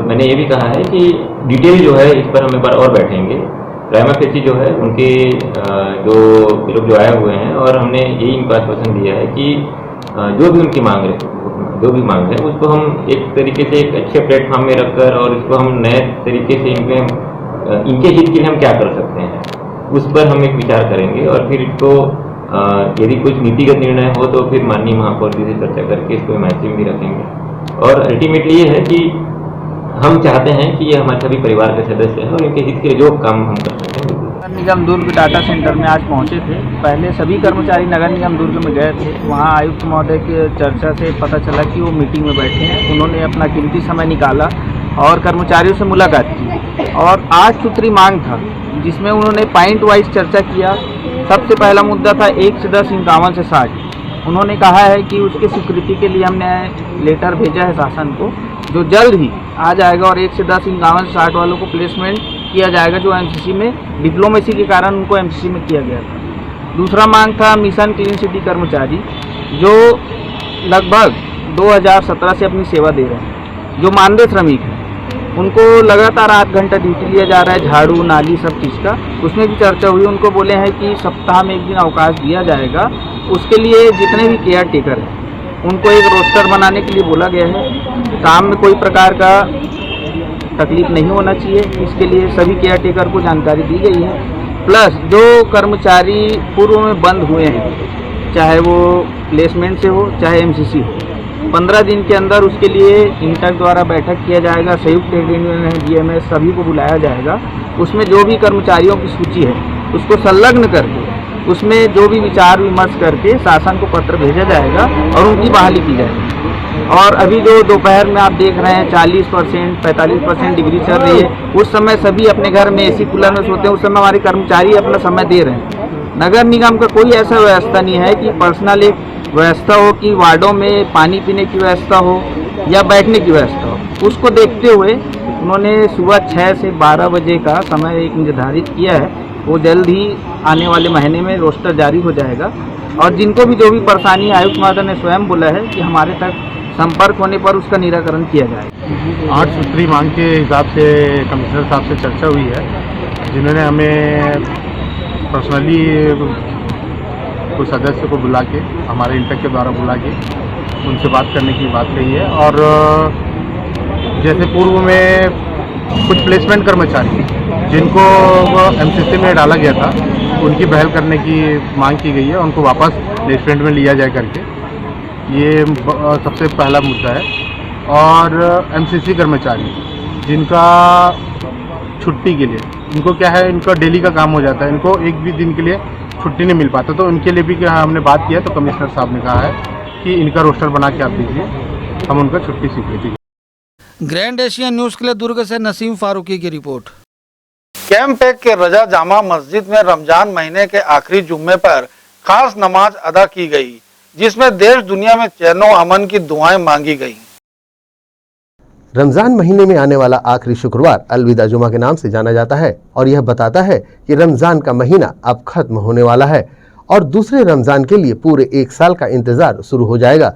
मैंने ये भी कहा है कि डिटेल जो है इस पर हम एक बार और बैठेंगे प्राइमा फेसी जो है उनके जो लोग जो आए हुए हैं, और हमने यही इनको आश्वासन दिया है कि जो भी उनकी मांग है उसको हम एक तरीके से एक अच्छे प्लेटफॉर्म में रखकर, और इसको हम नए तरीके से इनके हित के लिए हम क्या कर सकते हैं उस पर हम एक विचार करेंगे, और फिर इसको यदि कुछ नीतिगत निर्णय हो तो फिर माननीय महापौर जी से चर्चा करके इसको मैचिंग भी रखेंगे। और अल्टीमेटली ये है कि हम चाहते हैं कि ये हमारे सभी परिवार के सदस्य हैं और इनके हित के जो काम हम कर सकते हैं। नगर निगम दुर्ग डाटा सेंटर में आज पहुंचे थे। पहले सभी कर्मचारी नगर निगम दुर्ग में गए थे। वहां आयुक्त महोदय की चर्चा से पता चला कि वो मीटिंग में बैठे हैं। उन्होंने अपना कीमती समय निकाला और कर्मचारियों से मुलाकात की, और 8 सूत्री मांग था जिसमें उन्होंने पॉइंट वाइज चर्चा किया। सबसे पहला मुद्दा था 1 से 10 51 से 60। उन्होंने कहा है कि उसके स्वीकृति के लिए हमने लेटर भेजा है शासन को, जो जल्द ही आ जाएगा, और 1 से 10 51 से 60 वालों को प्लेसमेंट किया जाएगा, जो एमसीसी में डिप्लोमेसी के कारण उनको एमसीसी में किया गया था। दूसरा मांग था मिशन क्लीन सिटी कर्मचारी, जो लगभग 2017 से अपनी सेवा दे रहे हैं, जो मानदेय श्रमिक हैं। उनको लगातार 8 घंटा ड्यूटी लिया जा रहा है, झाड़ू नाली सब चीज़ का। उसमें भी चर्चा हुई। उनको बोले हैं कि सप्ताह में 1 दिन अवकाश दिया जाएगा। उसके लिए जितने भी केयर टेकर हैं उनको एक रोस्टर बनाने के लिए बोला गया है। काम में कोई प्रकार का तकलीफ नहीं होना चाहिए, इसके लिए सभी केयर टेकर को जानकारी दी गई है। प्लस जो कर्मचारी पूर्व में बंद हुए हैं, चाहे वो प्लेसमेंट से हो चाहे एमसीसी हो, 15 दिन के अंदर उसके लिए इंटक द्वारा बैठक किया जाएगा। संयुक्त ट्रेड यूनियन है, जीएमएस, सभी को बुलाया जाएगा। उसमें जो भी कर्मचारियों की सूची है उसको संलग्न करके उसमें जो भी विचार विमर्श करके शासन को पत्र भेजा जाएगा और उनकी बहाली की जाएगी। और अभी जो दोपहर में आप देख रहे हैं 40% 45% डिग्री चल रही है, उस समय सभी अपने घर में एसी कूलर में सोते हैं। उस समय हमारे कर्मचारी अपना समय दे रहे हैं। नगर निगम का कोई ऐसा व्यवस्था नहीं है कि पर्सनल एक व्यवस्था हो कि वार्डों में पानी पीने की व्यवस्था हो या बैठने की व्यवस्था हो। उसको देखते हुए उन्होंने सुबह 6 से 12 बजे का समय एक निर्धारित किया है। वो जल्द ही आने वाले महीने में रोस्टर जारी हो जाएगा, और जिनको भी जो भी परेशानी आयुक्त महोदय ने स्वयं बोला है कि हमारे तक संपर्क होने पर उसका निराकरण किया जाएगा। 8 सूत्री मांग के हिसाब से कमिश्नर साहब से चर्चा हुई है, जिन्होंने हमें पर्सनली कुछ सदस्य को बुला के, हमारे इंटक के द्वारा बुला के उनसे बात करने की बात कही है। और जैसे पूर्व में कुछ प्लेसमेंट कर्मचारी जिनको एमसीसी में डाला गया था, उनकी बहाल करने की मांग की गई है, उनको वापस प्लेसमेंट में लिया जाए करके। ये सबसे पहला मुद्दा है। और एमसीसी कर्मचारी जिनका छुट्टी के लिए, इनको क्या है, इनका डेली का काम हो जाता है, इनको एक भी दिन के लिए छुट्टी नहीं मिल पाता, तो उनके लिए भी क्या हमने बात किया, तो कमिश्नर साहब ने कहा है कि इनका रोस्टर बना के आप दीजिए, हम उनका छुट्टी स्वीकृति। ग्रैंड एशियन न्यूज के लिए दुर्ग से नसीम फारूकी की रिपोर्ट। कैंप 1 के रजा जामा मस्जिद में रमजान महीने के आखिरी जुम्मे पर खास नमाज अदा की गई, जिसमें देश दुनिया में चैन व अमन की दुआएं मांगी गई। रमजान महीने में आने वाला आखिरी शुक्रवार अलविदा जुमा के नाम से जाना जाता है, और यह बताता है कि रमजान का महीना अब खत्म होने वाला है और दूसरे रमजान के लिए पूरे 1 साल का इंतजार शुरू हो जाएगा।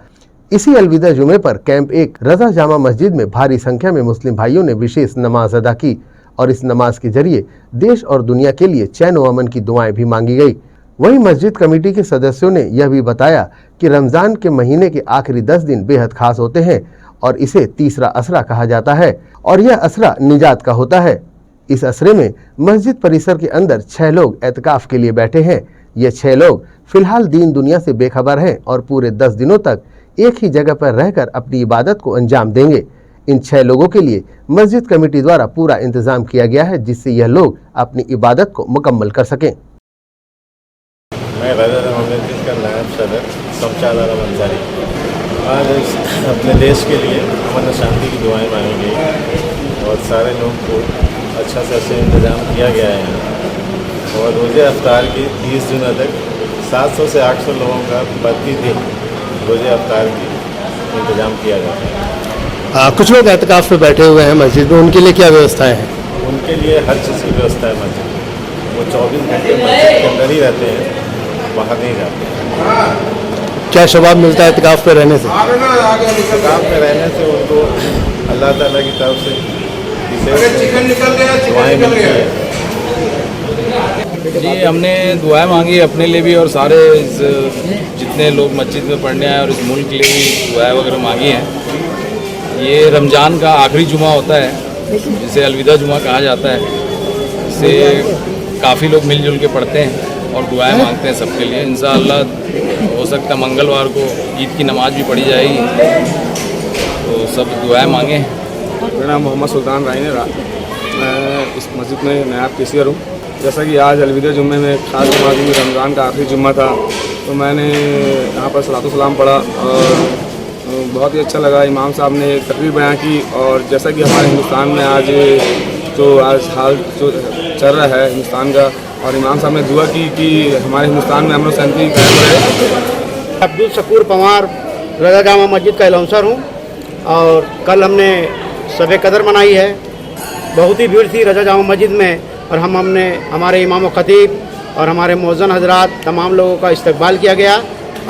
इसी अलविदा जुमे पर कैंप 1 रजा जामा मस्जिद में भारी संख्या में मुस्लिम भाइयों ने विशेष नमाज अदा की, और इस नमाज के जरिए देश और दुनिया के लिए चैन व अमन की दुआएं भी मांगी गई। वहीं मस्जिद कमेटी के सदस्यों ने यह भी बताया कि रमजान के महीने के आखिरी 10 दिन बेहद खास होते हैं और इसे तीसरा असरा कहा जाता है, और यह असरा निजात का होता है। इस असरे में मस्जिद परिसर के अंदर 6 लोग एतकाफ के लिए बैठे हैं। ये 6 लोग फिलहाल दीन दुनिया से बेखबर हैं और पूरे 10 दिनों तक एक ही जगह पर रहकर अपनी इबादत को अंजाम देंगे। इन 6 लोगों के लिए मस्जिद कमेटी द्वारा पूरा इंतजाम किया गया है, जिससे यह लोग अपनी इबादत को मुकम्मल कर सकें। मैं रजा जामा मस्जिद का नायब सदर शमशाद आलम अंसारी। आज अपने देश के लिए अमन और शांति की दुआएं मांगी गई और सारे लोग को अच्छा से अच्छा इंतज़ाम किया गया है यहाँ। और रोज़े अफ्तार की 30 जून तक 700 से 800 लोगों का प्रतिदिन रोज़े अफ्तार की इंतज़ाम किया जाता है। कुछ लोग एहतिकाफ में बैठे हुए हैं मस्जिद में, उनके लिए क्या व्यवस्थाएं हैं? उनके लिए हर चीज़ की व्यवस्था है मस्जिद में। वो 24 घंटे मस्जिद के अंदर ही रहते हैं, बाहर नहीं जाते। क्या शबाब मिलता है एहतिकाफ में रहने से? एहतिकाफ में रहने से उनको अल्लाह ताला की तरफ से दुआएं मिलती है। जी हमने दुआएं मांगी अपने लिए भी और सारे जितने लोग मस्जिद में पढ़ने आए और इस मुल्क के लिए भी दुआएं वगैरह मांगी हैं। ये रमज़ान का आखिरी जुमा होता है जिसे अलविदा जुमा कहा जाता है। इससे काफ़ी लोग मिलजुल के पढ़ते हैं और दुआएं मांगते हैं सबके लिए। इंशाअल्लाह हो सकता है मंगलवार को ईद की नमाज भी पढ़ी जाएगी, तो सब दुआएं मांगे। मेरा नाम मोहम्मद सुल्तान राइन है। मैं इस मस्जिद में नायब कैशियर हूँ। जैसा कि आज अलविदा जुम्मे में खास नमाज में रमज़ान का आखिरी जुम्मा था, तो मैंने यहाँ पर सलातो सलाम पढ़ा और बहुत ही अच्छा लगा। इमाम साहब ने तकरीर बयां की और जैसा कि हमारे हिंदुस्तान में आज हाल जो चल रहा है हिंदुस्तान का, और इमाम साहब ने दुआ की कि हमारे हिंदुस्तान में अमन शांति कायम रहे। अब्दुल शकूर पवार रज़ा जामा मस्जिद का अलाउंसर हूँ और कल हमने शब कदर मनाई है। बहुत ही भीड़ थी रज़ा जामा मस्जिद में और हमने हमारे इमाम व खतीब और हमारे मौज़न हजरात तमाम लोगों का इस्तकबाल किया गया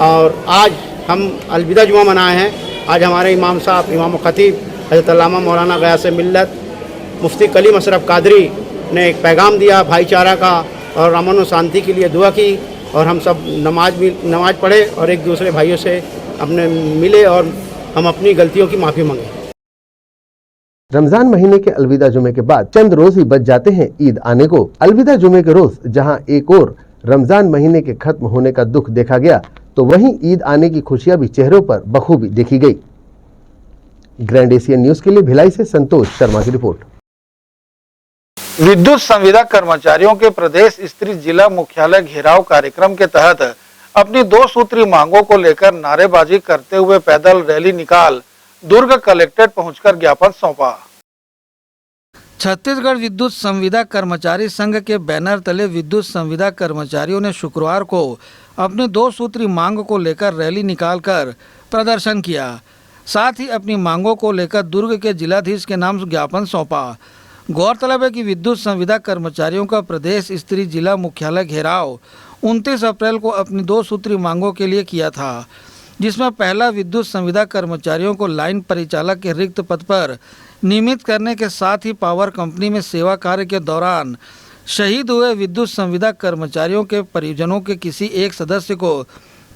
और आज हम अलविदा जुमा मनाए हैं। आज हमारे इमाम साहब इमाम व खतीब हज़रत अल्लामा मौलाना गयास मिल्लत मुफ्ती कलीम अशरफ कादरी ने एक पैगाम दिया भाईचारा का और अमन व शांति के लिए दुआ की और हम सब नमाज पढ़े और एक दूसरे भाइयों से अपने मिले और हम अपनी गलतियों की माफ़ी मांगे। रमजान महीने के अलविदा जुमे के बाद चंद रोज ही बच जाते हैं ईद आने को। अलविदा जुमे के रोज जहां एक और रमजान महीने के खत्म होने का दुख देखा गया, तो वहीं ईद आने की खुशियां भी चेहरों पर बखूबी देखी गई। ग्रैंड एशियन न्यूज के लिए भिलाई से संतोष शर्मा की रिपोर्ट। विद्युत संविदा कर्मचारियों के प्रदेश स्तरीय जिला मुख्यालय घेराव कार्यक्रम के तहत अपनी 2 सूत्री मांगों को लेकर नारेबाजी करते हुए पैदल रैली निकाल दुर्ग कलेक्ट्रेट पहुंचकर ज्ञापन सौंपा। छत्तीसगढ़ विद्युत संविदा कर्मचारी संघ के बैनर तले विद्युत संविदा कर्मचारियों ने शुक्रवार को अपनी 2 सूत्री मांग को लेकर रैली निकालकर प्रदर्शन किया। साथ ही अपनी मांगों को लेकर दुर्ग के जिलाधीश के नाम ज्ञापन सौंपा। गौरतलब है कि विद्युत संविदा कर्मचारियों का प्रदेश स्तरीय जिला मुख्यालय घेराव 29 अप्रैल को अपनी 2 सूत्री मांगों के लिए किया था, जिसमें पहला विद्युत संविदा कर्मचारियों को लाइन परिचालक के रिक्त पद पर नियमित करने के साथ ही पावर कंपनी में सेवा कार्य के दौरान शहीद हुए विद्युत संविदा कर्मचारियों के परिजनों के किसी एक सदस्य को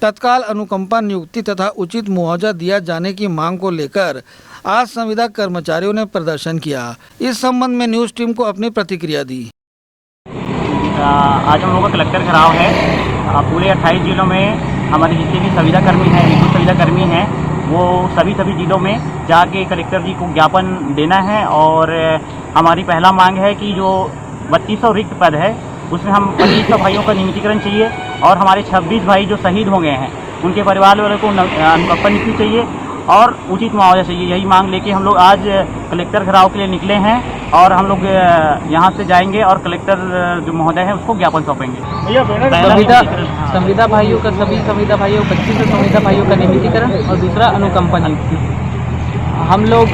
तत्काल अनुकंपा नियुक्ति तथा उचित मुआवजा दिया जाने की मांग को लेकर आज संविदा कर्मचारियों ने प्रदर्शन किया। इस संबंध में न्यूज टीम को अपनी प्रतिक्रिया दी। आज हम लोगों का कलेक्टर घेराव है। पूरे 28 जिलों में हमारे जितने भी संविदा कर्मी हैं, विद्युत संविदा कर्मी हैं, वो सभी जिलों में जाके कलेक्टर जी को ज्ञापन देना है। और हमारी पहला मांग है कि जो 3200 रिक्त पद है उसमें हम 2500 भाइयों का नियमितीकरण चाहिए और हमारे 26 भाई जो शहीद हो गए हैं उनके परिवार वालों को अनुकंपा नियुक्ति चाहिए और उचित मुआवजा चाहिए। यही मांग लेके हम लोग आज कलेक्टर घेराव के लिए निकले हैं और हम लोग यहाँ से जाएंगे और कलेक्टर जो महोदय है उसको ज्ञापन सौंपेंगे। संविदा भाइयों का सभी संविदा भाइयों 25 संविदा भाइयों का नियमितीकरण और दूसरा अनुकंपा नियुक्ति हम लोग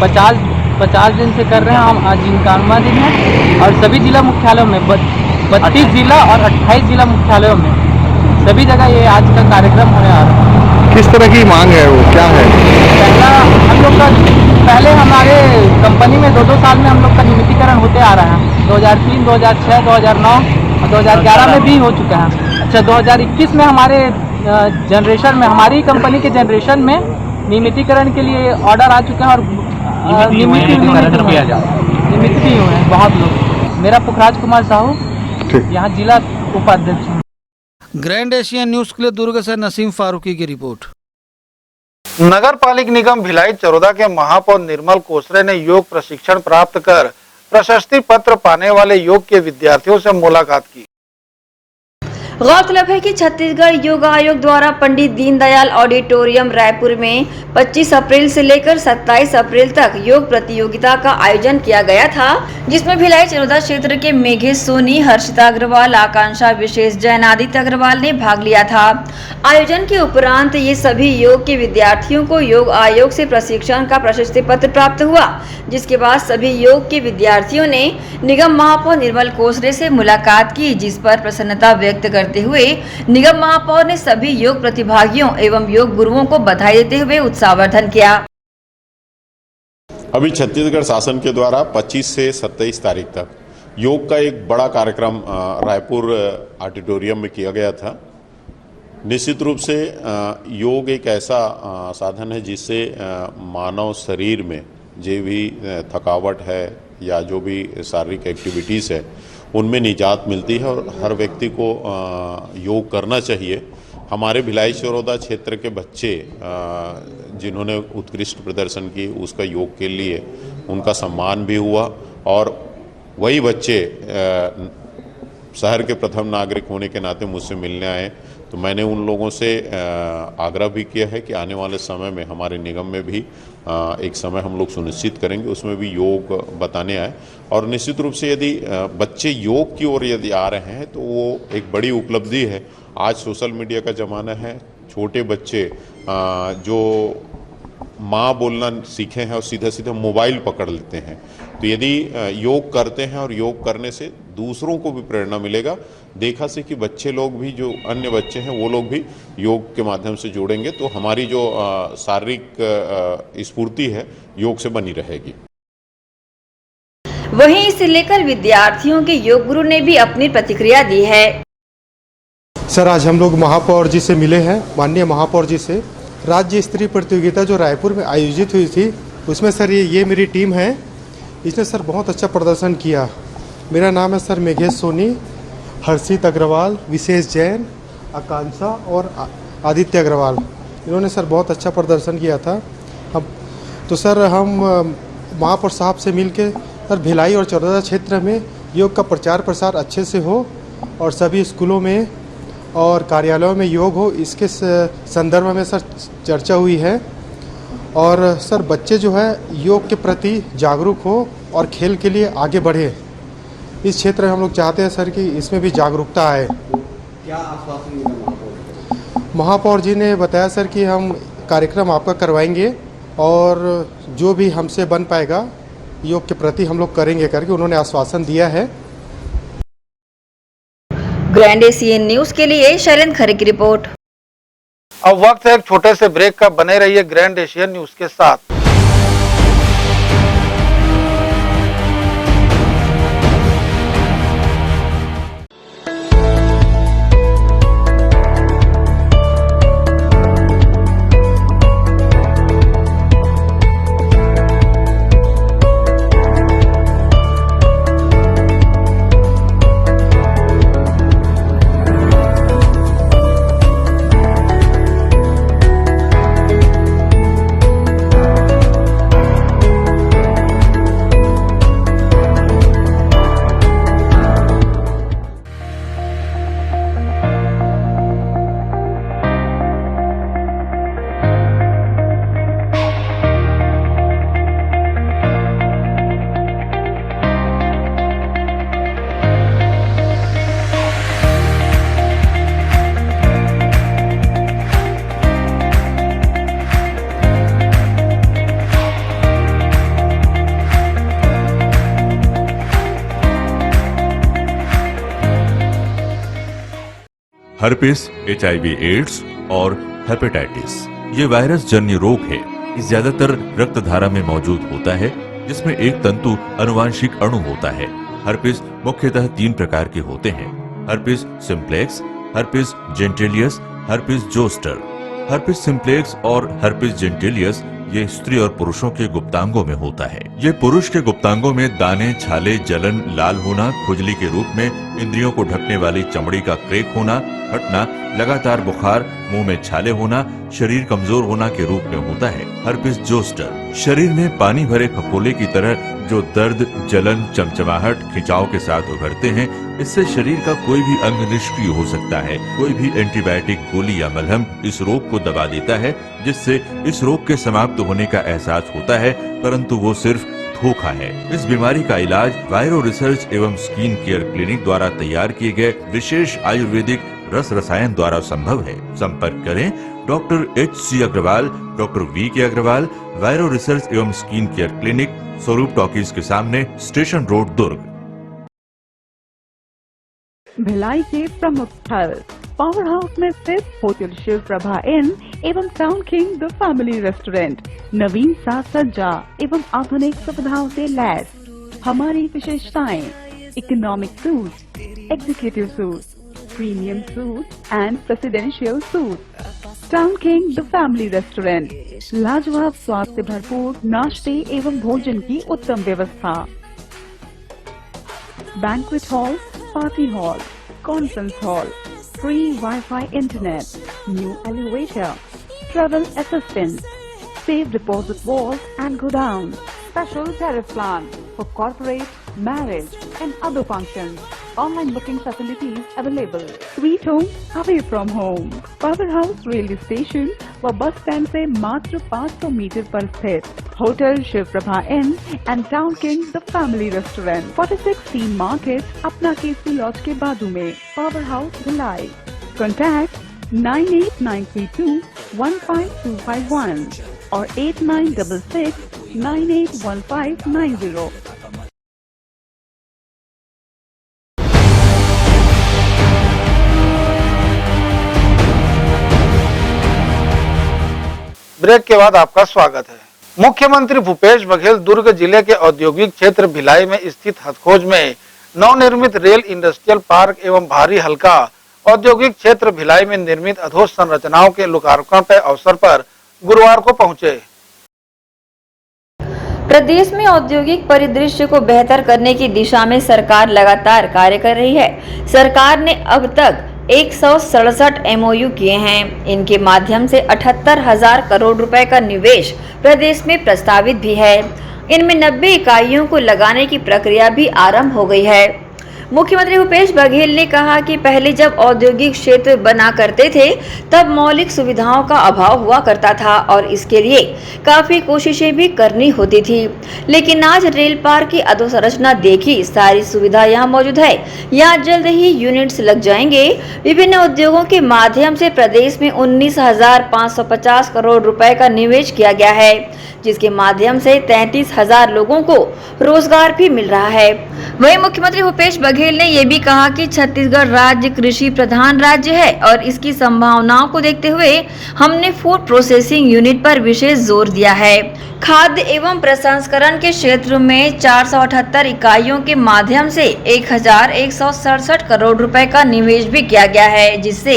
50 दिन से कर रहे हैं। हम आज 51वां दिन है और सभी जिला मुख्यालयों में 32 जिला और 28 जिला मुख्यालयों में सभी जगह ये आज का कार्यक्रम होने आ रहा है। किस तरह की मांग है, वो क्या है? पहला हम लोग का पहले हमारे कंपनी में 2-2 साल में हम लोग का नियमितीकरण होते आ रहा है। 2003, 2006, 2009 और 2011 में भी हो चुका है। अच्छा 2021 में हमारे जनरेशन में हमारी कंपनी के जनरेशन में नियमितीकरण के लिए ऑर्डर आ चुका है और नियमित भी हुए हैं बहुत लोग। मेरा पुखराज कुमार साहू, यहाँ जिला उपाध्यक्ष हूँ। ग्रैंड एशियन न्यूज के लिए दुर्ग से नसीम फारूकी की रिपोर्ट। नगर पालिक निगम भिलाई चरोदा के महापौर निर्मल कोसरे ने योग प्रशिक्षण प्राप्त कर प्रशस्ति पत्र पाने वाले योग के विद्यार्थियों से मुलाकात की। गौरतलब है कि छत्तीसगढ़ योग आयोग द्वारा पंडित दीनदयाल ऑडिटोरियम रायपुर में 25 अप्रैल से लेकर 27 अप्रैल तक योग प्रतियोगिता का आयोजन किया गया था, जिसमें भिलाई चरोदा क्षेत्र के मेघेश सोनी, हर्षिता अग्रवाल, आकांक्षा विशेष, जैन आदित्य अग्रवाल ने भाग लिया था। आयोजन के उपरांत ये सभी योग के विद्यार्थियों को योग आयोग से प्रशिक्षण का प्रशस्ति पत्र प्राप्त हुआ, जिसके बाद सभी योग के विद्यार्थियों ने निगम महापौर निर्मल कोसरे से मुलाकात की, जिस पर प्रसन्नता व्यक्त करते हुए निगम महापौर ने सभी योग प्रतिभागियों एवं योग गुरुओं को बधाई देते हुए उत्साहवर्धन किया। अभी छत्तीसगढ़ शासन के द्वारा 25 से 27 तारीख तक योग का एक बड़ा कार्यक्रम रायपुर ऑडिटोरियम में किया गया था। निश्चित रूप से योग एक ऐसा साधन है जिससे मानव शरीर में जो भी थकावट है या जो भी शारीरिक एक्टिविटीज़ है उनमें निजात मिलती है और हर व्यक्ति को योग करना चाहिए। हमारे भिलाई चरौदा क्षेत्र के बच्चे जिन्होंने उत्कृष्ट प्रदर्शन की उसका योग के लिए उनका सम्मान भी हुआ और वही बच्चे शहर के प्रथम नागरिक होने के नाते मुझसे मिलने आए। तो मैंने उन लोगों से आग्रह भी किया है कि आने वाले समय में हमारे निगम में भी एक समय हम लोग सुनिश्चित करेंगे उसमें भी योग बताने आए। और निश्चित रूप से यदि बच्चे योग की ओर यदि आ रहे हैं तो वो एक बड़ी उपलब्धि है। आज सोशल मीडिया का ज़माना है, छोटे बच्चे जो माँ बोलना सीखे हैं और सीधा सीधा मोबाइल पकड़ लेते हैं। तो यदि योग करते हैं और योग करने से दूसरों को भी प्रेरणा मिलेगा, देखा से कि बच्चे लोग भी जो अन्य बच्चे हैं वो लोग भी योग के माध्यम से जुड़ेंगे तो हमारी जो शारीरिक स्फूर्ति है योग से बनी रहेगी। वहीं इसे लेकर विद्यार्थियों के योग गुरु ने भी अपनी प्रतिक्रिया दी है। सर, आज हम लोग महापौर जी से मिले हैं, माननीय महापौर जी से। राज्य स्तरीय प्रतियोगिता जो रायपुर में आयोजित हुई थी उसमें सर ये मेरी टीम है, इसने सर बहुत अच्छा प्रदर्शन किया। मेरा नाम है सर मेघेश सोनी, हर्षित अग्रवाल, विशेष जैन, आकांक्षा और आदित्य अग्रवाल, इन्होंने सर बहुत अच्छा प्रदर्शन किया था। तो सर हम महापौर साहब से मिलके सर भिलाई और चरौदा क्षेत्र में योग का प्रचार प्रसार अच्छे से हो और सभी स्कूलों में और कार्यालयों में योग हो, इसके संदर्भ में सर चर्चा हुई है। और सर बच्चे जो है योग के प्रति जागरूक हो और खेल के लिए आगे बढ़े, इस क्षेत्र में हम लोग चाहते हैं सर कि इसमें भी जागरूकता आए। क्या आश्वासन मिला महापौर जी ने बताया सर कि हम कार्यक्रम आपका करवाएंगे और जो भी हमसे बन पाएगा योग के प्रति हम लोग करेंगे करके उन्होंने आश्वासन दिया है। ग्रैंड एशियन न्यूज के लिए शैलेंद्र खरे की रिपोर्ट। अब वक्त है एक छोटे से ब्रेक का, बने रहिए ग्रैंड एशियन न्यूज के साथ। हर्पिस, HIV एड्स और हेपेटाइटिस ये वायरस जन्य रोग है। ये ज्यादातर रक्त धारा में मौजूद होता है जिसमें एक तंतु अनुवांशिक अणु होता है। हर्पिस मुख्यतः 3 प्रकार के होते हैं: herpes simplex, herpes genitalis, herpes zoster. Herpes simplex और हर्पिस जेंटिलियस ये स्त्री और पुरुषों के गुप्तांगों में होता है। ये पुरुष के गुप्तांगों में दाने, छाले, जलन, लाल होना, खुजली के रूप में, इंद्रियों को ढकने वाली चमड़ी का क्रेक होना, फटना, लगातार बुखार, मुंह में छाले होना, शरीर कमजोर होना के रूप में होता है। हर्पिस जोस्टर शरीर में पानी भरे फफोले की तरह जो दर्द, जलन, चमचमाहट, खिंचाव के साथ उभरते हैं, इससे शरीर का कोई भी अंग निष्क्रिय हो सकता है। कोई भी एंटीबायोटिक गोली या मलहम इस रोग को दबा देता है, जिससे इस रोग के समाप्त होने का एहसास होता है, परंतु वो सिर्फ धोखा है। इस बीमारी का इलाज वायरो रिसर्च एवं स्किन केयर क्लिनिक द्वारा तैयार किए गए विशेष आयुर्वेदिक रस रसायन द्वारा संभव है। संपर्क करें doctor HC Agarwal, doctor VK Agarwal, viro research एवं skin care clinic, Swaroop talkies के सामने, स्टेशन रोड, दुर्ग। भिलाई के प्रमुख स्थल पावर हाउस में स्थित होटल शिव प्रभा इन एवं town king the family restaurant Naveen साज सज्जा एवं आधुनिक सुविधाओं से लैस। हमारी विशेषताएं: economic suites, executive suites, premium suites and presidential suites. Town King The Family Restaurant, लाजवाब स्वाद से भरपूर नाश्ते एवं भोजन की उत्तम व्यवस्था। Banquet hall, party hall, conference hall, free Wi-Fi internet, new elevator, travel assistance, safe deposit vault and godown, special tariff plan for corporate, marriage and other functions. Online booking facilities available. Sweet home away from home. Powerhouse railway station व bus stand से मात्र 500 मीटर पर स्थित hotel Shiv Prabha inn and town king the family restaurant 46 team market अपना Kesari laws के बाजू में पावर हाउस भिलाई। कॉन्टैक्ट 98932 15251 और 8966 981590। ब्रेक के बाद आपका स्वागत है। मुख्यमंत्री भूपेश बघेल दुर्ग जिले के औद्योगिक क्षेत्र भिलाई में स्थित हथखोज में नवनिर्मित रेल इंडस्ट्रियल पार्क एवं भारी हल्का औद्योगिक क्षेत्र भिलाई में निर्मित अधोसंरचनाओं के लोकार्पण अवसर पर गुरुवार को पहुंचे। प्रदेश में औद्योगिक परिदृश्य को बेहतर करने की दिशा में सरकार लगातार कार्य कर रही है। सरकार ने अब तक 167 MOU किए हैं। इनके माध्यम से 78,000 करोड़ रुपए का निवेश प्रदेश में प्रस्तावित भी है। इनमें 90 इकाइयों को लगाने की प्रक्रिया भी आरंभ हो गई है। मुख्यमंत्री भूपेश बघेल ने कहा कि पहले जब औद्योगिक क्षेत्र बना करते थे तब मौलिक सुविधाओं का अभाव हुआ करता था और इसके लिए काफी कोशिशें भी करनी होती थी, लेकिन आज रेल पार्क की अधोसंरचना देखी, सारी सुविधा यहाँ मौजूद है। यहाँ जल्द ही यूनिट्स लग जाएंगे। विभिन्न उद्योगों के माध्यम से प्रदेश में 19,550 करोड़ रुपए का निवेश किया गया है, जिसके माध्यम से 33,000 लोगों को रोजगार भी मिल रहा है। वहीं मुख्यमंत्री भूपेश बघेल ने यह भी कहा कि छत्तीसगढ़ राज्य कृषि प्रधान राज्य है और इसकी संभावनाओं को देखते हुए हमने फूड प्रोसेसिंग यूनिट पर विशेष जोर दिया है। खाद्य एवं प्रसंस्करण के क्षेत्र में 478 इकाइयों के माध्यम से 1,167 करोड़ रुपए का निवेश भी किया गया है, जिससे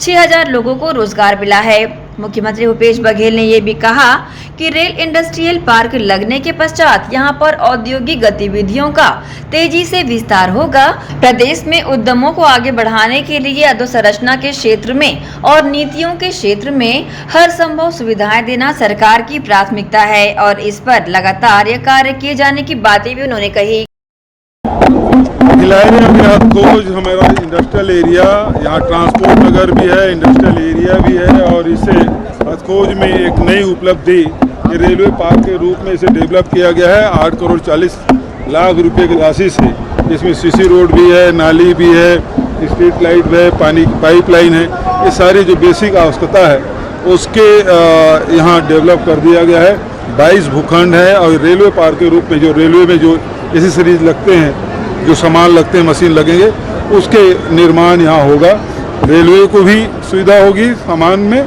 6,000 लोगों को रोजगार मिला है। मुख्यमंत्री भूपेश बघेल ने यह भी कहा कि रेल इंडस्ट्रियल पार्क लगने के पश्चात यहां पर औद्योगिक गतिविधियों का तेजी से विस्तार होगा। प्रदेश में उद्यमों को आगे बढ़ाने के लिए अधोसंरचना के क्षेत्र में और नीतियों के क्षेत्र में हर संभव सुविधाएं देना सरकार की प्राथमिकता है और इस पर लगातार यह कार्य किए जाने की बातें भी उन्होंने कही। भिलाई में अभी हथखोज हमारा इंडस्ट्रियल एरिया, यहाँ ट्रांसपोर्ट नगर भी है, इंडस्ट्रियल एरिया भी है और इसे हथखोज में एक नई उपलब्धि कि रेलवे पार्क के रूप में इसे डेवलप किया गया है 8 करोड़ 40 लाख रुपए की राशि से। इसमें सीसी रोड भी है, नाली भी है, स्ट्रीट लाइट भी है, पानी की पाइपलाइन है, ये सारी जो बेसिक आवश्यकता है उसके यहाँ डेवलप कर दिया गया है। 22 भूखंड है और रेलवे पार्क के रूप में जो रेलवे में जो एसेसरीज लगते हैं, जो सामान लगते हैं, मशीन लगेंगे, उसके निर्माण यहाँ होगा। रेलवे को भी सुविधा होगी सामान में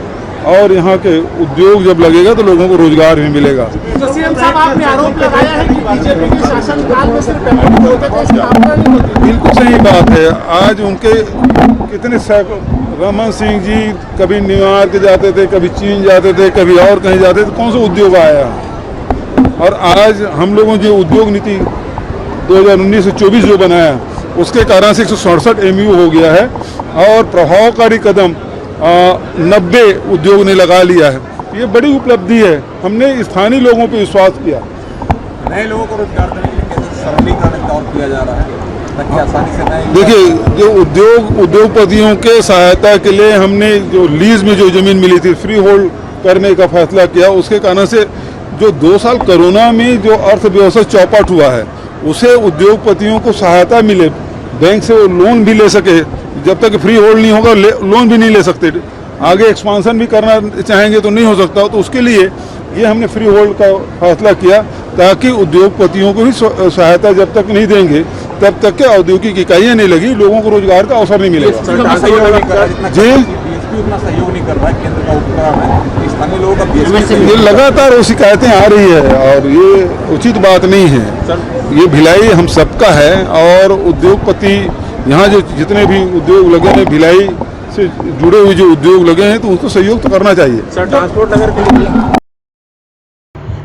और यहाँ के उद्योग जब लगेगा तो लोगों को रोजगार भी मिलेगा। तो सीएम साहब आपने आरोप लगाया है कि बीजेपी के शासनकाल में सिर्फ पेमेंट होते थे, स्थापना नहीं होती। बिल्कुल सही बात है। आज उनके कितने रमन सिंह जी कभी न्यूयॉर्क जाते थे, कभी चीन जाते थे, कभी और कहीं जाते थे, कौन सा उद्योग आया? और आज हम लोगों जो उद्योग नीति 2019 से 24 जो बनाया उसके कारण से 167 MOU हो गया है और प्रभावकारी कदम 90 उद्योग ने लगा लिया है। ये बड़ी उपलब्धि है। हमने स्थानीय लोगों पर विश्वास किया। नए लोगों को रोजगार देने के लिए सरलीकरण का और किया जा रहा है ताकि आसानी से नए। देखिए, जो उद्योगपतियों के सहायता के लिए हमने जो लीज में जो जमीन मिली थी फ्री होल्ड करने का फैसला किया। उसके कारण से जो 2 साल कोरोना में जो अर्थव्यवस्था चौपट हुआ है उसे उद्योगपतियों को सहायता मिले, बैंक से वो लोन भी ले सके। जब तक फ्री होल्ड नहीं होगा लोन भी नहीं ले सकते। आगे एक्सपांसन भी करना चाहेंगे तो नहीं हो सकता। तो उसके लिए ये हमने फ्री होल्ड का फैसला किया ताकि उद्योगपतियों को भी सहायता जब तक नहीं देंगे तब तक के औद्योगिक इकाइयाँ नहीं लगी, लोगों को रोजगार का अवसर नहीं मिलेगा। जी, भी उतना सहयोग नहीं कर रहा है, केंद्र का उपक्रम है, स्थानीय लोगों का ये लगातार वो शिकायतें आ रही है और ये उचित बात नहीं है। ये भिलाई हम सबका है और उद्योगपति यहाँ जो जितने भी उद्योग लगे हैं, भिलाई से जुड़े हुए जो उद्योग लगे हैं, तो उसको सहयोग तो करना चाहिए। सर ट्रांसपोर्ट नगर के लिए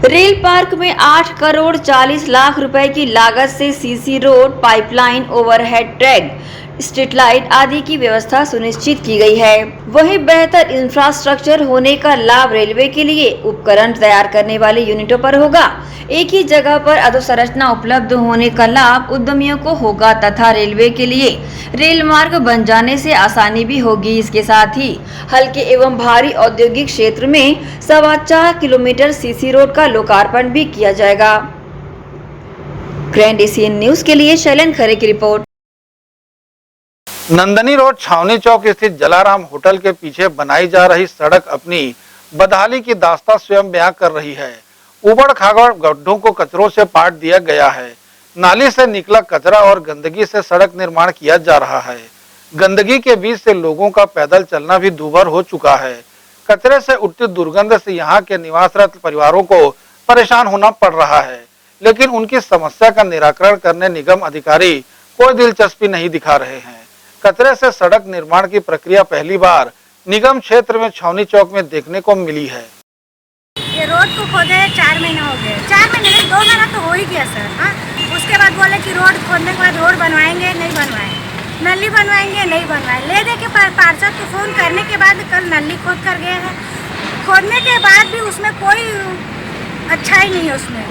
रेल पार्क में 8 करोड़ 40 लाख रुपए की लागत से CC road, pipeline, overhead track, street light आदि की व्यवस्था सुनिश्चित की गई है। वहीं बेहतर इंफ्रास्ट्रक्चर होने का लाभ रेलवे के लिए उपकरण तैयार करने वाली यूनिटों पर होगा। एक ही जगह पर अधोसंरचना उपलब्ध होने का लाभ उद्यमियों को होगा तथा रेलवे के लिए रेल मार्ग बन जाने से आसानी भी होगी। इसके साथ ही हल्के एवं भारी औद्योगिक क्षेत्र में 4.25 किलोमीटर सीसी रोड का लोकार्पण भी किया जाएगा। ग्रैंड एशियन न्यूज के लिए शैलन खरे की रिपोर्ट। नंदनी रोड छावनी चौक स्थित जलाराम होटल के पीछे बनाई जा रही सड़क अपनी बदहाली की दास्तां स्वयं बयां कर रही है। उबड़ खाबड़ गड्ढों को कचरों से पाट दिया गया है। नाली से निकला कचरा और गंदगी से सड़क निर्माण किया जा रहा है। गंदगी के बीच से लोगों का पैदल चलना भी दूभर हो चुका है। कचरे से उठती दुर्गंध से यहाँ के निवासरत परिवारों को परेशान होना पड़ रहा है, लेकिन उनकी समस्या का निराकरण करने निगम अधिकारी कोई दिलचस्पी नहीं दिखा रहे हैं। कचरे से सड़क निर्माण की प्रक्रिया पहली बार निगम क्षेत्र में छावनी चौक में देखने को मिली है। ये रोड को खोदे 4 महीने हो गए, 4 महीने नहीं 2 महीना तो हो ही गया सर। हाँ, उसके बाद बोले कि रोड खोदने के बाद रोड बनवाएंगे, नहीं बनवाए, नली बनवाएंगे, नहीं बनवाए। ले दे के पार्षद को फोन करने के बाद कल नली खोद कर गए हैं। खोदने के बाद भी उसमें कोई अच्छा ही नहीं है। उसमें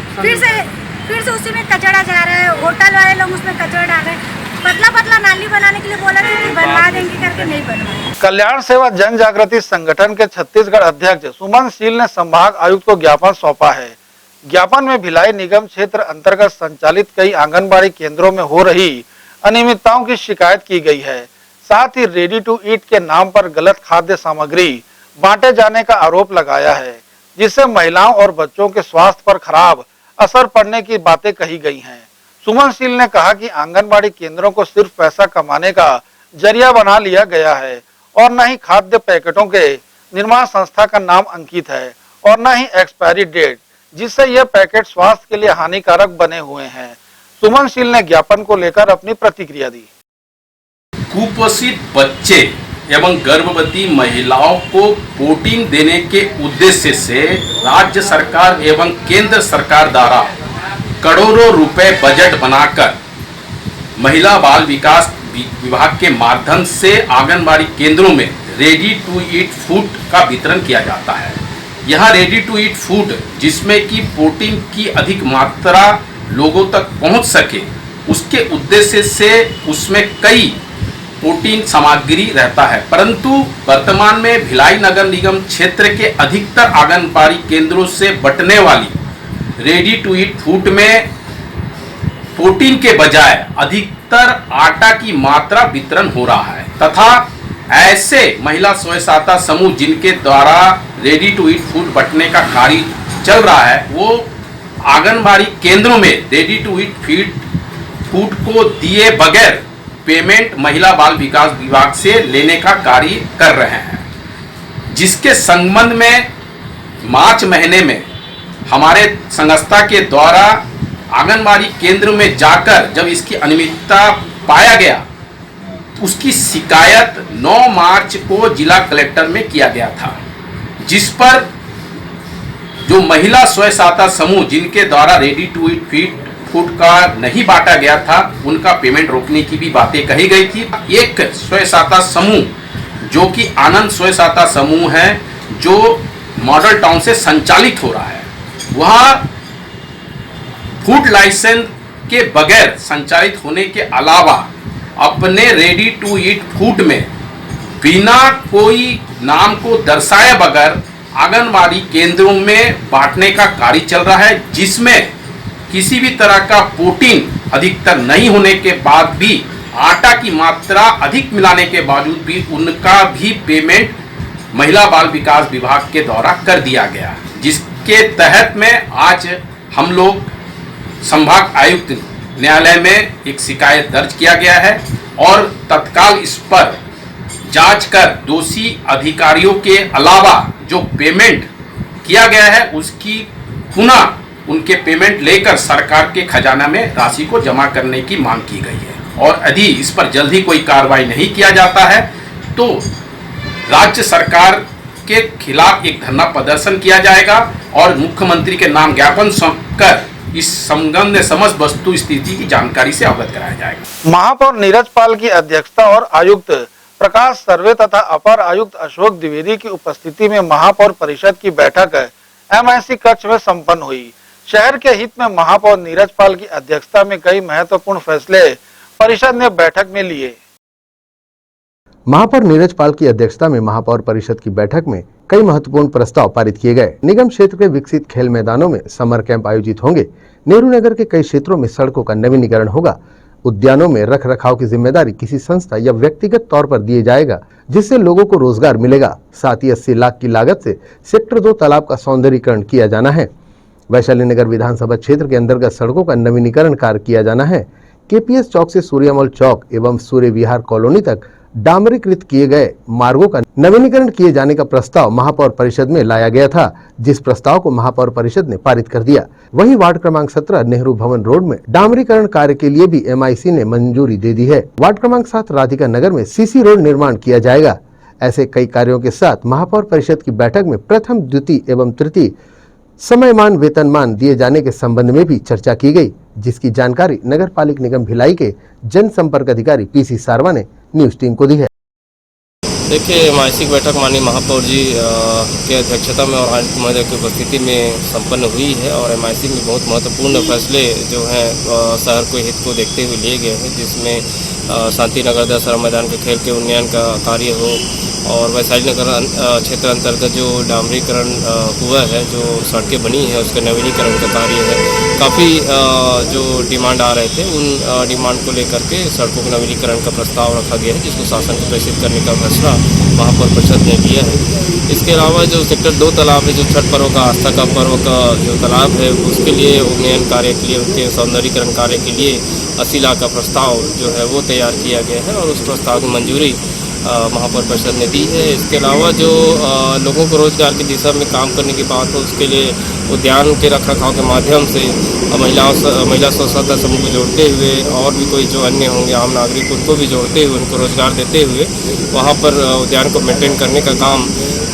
फिर से उसी में कचरा जा रहा है। होटल वाले लोग उसमें कचरा डाल रहे हैं। पतला नाली बनाने के लिए बोला कि बनवा देंगे करके नहीं बनवाए। कल्याण सेवा जन जागृति संगठन के छत्तीसगढ़ अध्यक्ष सुमन शील ने संभाग आयुक्त को ज्ञापन सौंपा है। ज्ञापन में भिलाई निगम क्षेत्र अंतर्गत संचालित कई आंगनबाड़ी केंद्रों में हो रही अनियमितताओं की शिकायत की गई है। साथ ही रेडी टू ईट के नाम पर गलत खाद्य सामग्री बांटे जाने का आरोप लगाया है, जिससे महिलाओं और बच्चों के स्वास्थ्य पर खराब असर पड़ने की बातें कही गई हैं। सुमन शील ने कहा कि आंगनबाड़ी केंद्रों को सिर्फ पैसा कमाने का जरिया बना लिया गया है और न ही खाद्य पैकेटों के निर्माण संस्था का नाम अंकित है और न ही एक्सपायरी डेट, जिससे यह पैकेट स्वास्थ्य के लिए हानिकारक बने हुए हैं। सुमन शील ने ज्ञापन को लेकर अपनी प्रतिक्रिया दी। कुपोषित बच्चे एवं गर्भवती महिलाओं को प्रोटीन देने के उद्देश्य से राज्य सरकार एवं केंद्र सरकार द्वारा करोड़ों रुपए बजट बनाकर महिला बाल विकास विभाग के माध्यम से आंगनबाड़ी केंद्रों में रेडी टू ईट फूड का वितरण किया जाता है। यह रेडी टू ईट फूड जिसमें कि प्रोटीन की अधिक मात्रा लोगों तक पहुंच सके, उसके उद्देश्य से उसमें कई प्रोटीन सामग्री रहता है, परंतु वर्तमान में भिलाई नगर निगम क्षेत्र के अधिकतर आंगनबाड़ी केंद्रों से बटने वाली रेडी टू ईट फूड में प्रोटीन के बजाय अधिकतर आटा की मात्रा वितरण हो रहा है तथा ऐसे महिला स्वयं सहायता समूह जिनके द्वारा रेडी टू ईट फूड बंटने का कार्य चल रहा है, वो आंगनबाड़ी केंद्रों में रेडी टू ईट फूड को दिए बगैर पेमेंट महिला बाल विकास विभाग से लेने का कार्य कर रहे हैं, जिसके संबंध में मार्च महीने में हमारे संस्था के द्वारा आंगनबाड़ी केंद्र में जाकर जब इसकी अनियमितता पाया गया, तो उसकी शिकायत 9 मार्च को जिला कलेक्टर में किया गया था, जिस पर जो महिला स्वयं सहायता समूह जिनके द्वारा रेडी टू ईट फूड का नहीं बांटा गया था, उनका पेमेंट रोकने की भी बातें कही गई थी। एक स्वयं सहायता समूह जो कि आनंद स्वयं सहायता समूह है, जो मॉडल टाउन से संचालित हो रहा है, वह फूड लाइसेंस के बगैर संचालित होने के अलावा अपने रेडी टू ईट फूड में बिना कोई नाम को दर्शाए बगैर आंगनबाड़ी केंद्रों में बांटने का कार्य चल रहा है, जिसमें किसी भी तरह का प्रोटीन अधिकतर नहीं होने के बाद भी आटा की मात्रा अधिक मिलाने के बावजूद भी उनका भी पेमेंट महिला बाल विकास विभाग के द्वारा कर दिया गया, जिसके तहत में आज हम लोग संभाग आयुक्त न्यायालय में एक शिकायत दर्ज किया गया है और तत्काल इस पर जांच कर दोषी अधिकारियों के अलावा जो पेमेंट किया गया है उसकी पुनः उनके पेमेंट लेकर सरकार के खजाना में राशि को जमा करने की मांग की गई है। और यदि इस पर जल्द ही कोई कार्रवाई नहीं किया जाता है तो राज्य सरकार के खिलाफ एक धरना प्रदर्शन किया जाएगा और मुख्यमंत्री के नाम ज्ञापन कर इस संबंध में समस्त वस्तु स्थिति की जानकारी से अवगत कराया जाएगा। महापौर नीरज पाल की अध्यक्षता और आयुक्त प्रकाश सर्वे तथा अपर आयुक्त अशोक द्विवेदी की उपस्थिति में महापौर परिषद की बैठक MIC कक्ष में संपन्न हुई। शहर के हित में महापौर नीरज पाल की अध्यक्षता में कई महत्वपूर्ण फैसले परिषद ने बैठक में लिए। महापौर नीरज पाल की अध्यक्षता में महापौर परिषद की बैठक में कई महत्वपूर्ण प्रस्ताव पारित किए गए। निगम क्षेत्र के विकसित खेल मैदानों में समर कैंप आयोजित होंगे। नेहरू नगर के कई क्षेत्रों में सड़कों का नवीनीकरण होगा। उद्यानों में रख रखाव की जिम्मेदारी किसी संस्था या व्यक्तिगत तौर पर दिए जाएगा, जिससे लोगों को रोजगार मिलेगा। साथ ही 80 लाख की लागत से सेक्टर 2 तालाब का सौंदर्यीकरण किया जाना है। वैशाली नगर विधानसभा क्षेत्र के अंतर्गत सड़कों का नवीनीकरण कार्य किया जाना है। KPS चौक से सूर्यमल चौक एवं सूर्य विहार कॉलोनी तक डामरीकृत किए गए मार्गों का नवीनीकरण किए जाने का प्रस्ताव महापौर परिषद में लाया गया था, जिस प्रस्ताव को महापौर परिषद ने पारित कर दिया। वहीं वार्ड क्रमांक 17 नेहरू भवन रोड में डामरीकरण कार्य के लिए भी MIC ने मंजूरी दे दी है। वार्ड क्रमांक 7 राधिका नगर में CC रोड निर्माण किया जाएगा। ऐसे कई कार्यों के साथ महापौर परिषद की बैठक में प्रथम, द्वितीय एवं तृतीय समयमान वेतनमान दिए जाने के संबंध में भी चर्चा की गई, जिसकी जानकारी नगर पालिक निगम भिलाई के जनसंपर्क अधिकारी PC सारवा ने न्यूज टीम को दी है। देखिए, MIC की बैठक माननीय महापौर जी के अध्यक्षता में और आयुक्त महोदय की उपस्थिति में संपन्न हुई है और MIC में बहुत महत्वपूर्ण फैसले जो हैं शहर के हित को देखते हुए लिए गए हैं, जिसमें शांति नगर दशहरा मैदान के खेल के उन्नयन का कार्य हो और वैशाली नगर क्षेत्र अंतर्गत जो डामरीकरण हुआ है, जो सड़कें बनी हैं उसके नवीनीकरण का कार्य है। काफ़ी जो डिमांड आ रहे थे उन डिमांड को लेकर के सड़कों के नवीनीकरण का प्रस्ताव रखा गया है, जिसको शासन को प्रेषित करने का फैसला महापौर परिषद ने किया है। इसके अलावा जो सेक्टर 2 तालाब है, जो छठ पर्व का आस्था का पर्व का जो तालाब है, उसके लिए उन्नयन कार्य के लिए, उनके सौंदर्यीकरण कार्य के लिए 80 लाख का प्रस्ताव जो है वो तैयार किया गया है और उस प्रस्ताव की मंजूरी महापौर परिषद ने दी है। इसके अलावा जो लोगों को रोजगार की दिशा में काम करने की बात हो, उसके लिए उद्यान के रख रखाव के माध्यम से महिला स्वसहायता समूह को जोड़ते हुए और भी कोई जो अन्य होंगे आम नागरिक, उनको भी जोड़ते हुए उनको रोजगार देते हुए वहाँ पर उद्यान को मेंटेन करने का काम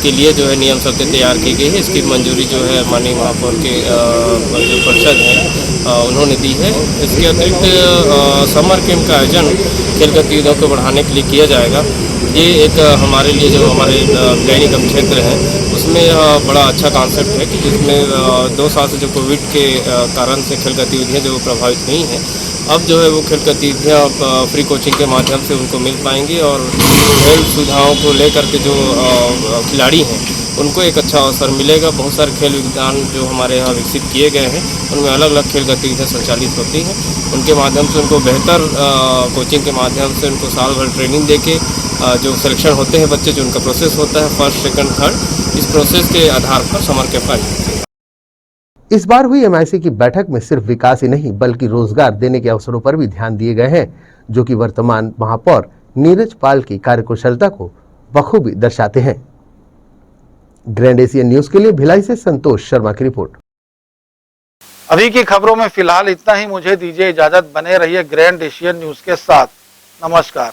के लिए जो है नियम शर्तें तैयार की गई है। इसकी मंजूरी जो है माननीय महापौर के जो परिषद है उन्होंने दी है। इसके अतिरिक्त समर कैंप का आयोजन खेल गतिविधियों को बढ़ाने के लिए किया जाएगा। ये एक हमारे लिए जो हमारे भिलाई निगम क्षेत्र है उसमें बड़ा अच्छा कॉन्सेप्ट है कि जिसमें 2 साल से जो कोविड के कारण से खेल गतिविधियाँ जो प्रभावित हुई हैं, अब जो है वो खेल गतिविधियाँ फ्री कोचिंग के माध्यम से उनको मिल पाएंगी और खेल सुविधाओं को लेकर के जो खिलाड़ी हैं उनको एक अच्छा अवसर मिलेगा। बहुत सारे खेल विज्ञान जो हमारे यहाँ विकसित किए गए हैं उनमें अलग अलग खेल गतिविधियाँ संचालित होती हैं। उनके माध्यम से उनको बेहतर कोचिंग के माध्यम से उनको साल भर ट्रेनिंग देके जो सिलेक्शन होते हैं बच्चे, जो उनका प्रोसेस होता है फर्स्ट, सेकंड, थर्ड, इस प्रोसेस के आधार पर समर कैंप आयोजित। इस बार हुई MIC की बैठक में सिर्फ विकास ही नहीं बल्कि रोजगार देने के अवसरों पर भी ध्यान दिए गए हैं, जो कि वर्तमान महापौर नीरज पाल की कार्यकुशलता को बखूबी दर्शाते हैं। ग्रैंड एशियन न्यूज के लिए भिलाई से संतोष शर्मा की रिपोर्ट। अभी की खबरों में फिलहाल इतना ही। मुझे दीजिए इजाजत। बने रहिए ग्रैंड एशियन न्यूज के साथ। नमस्कार।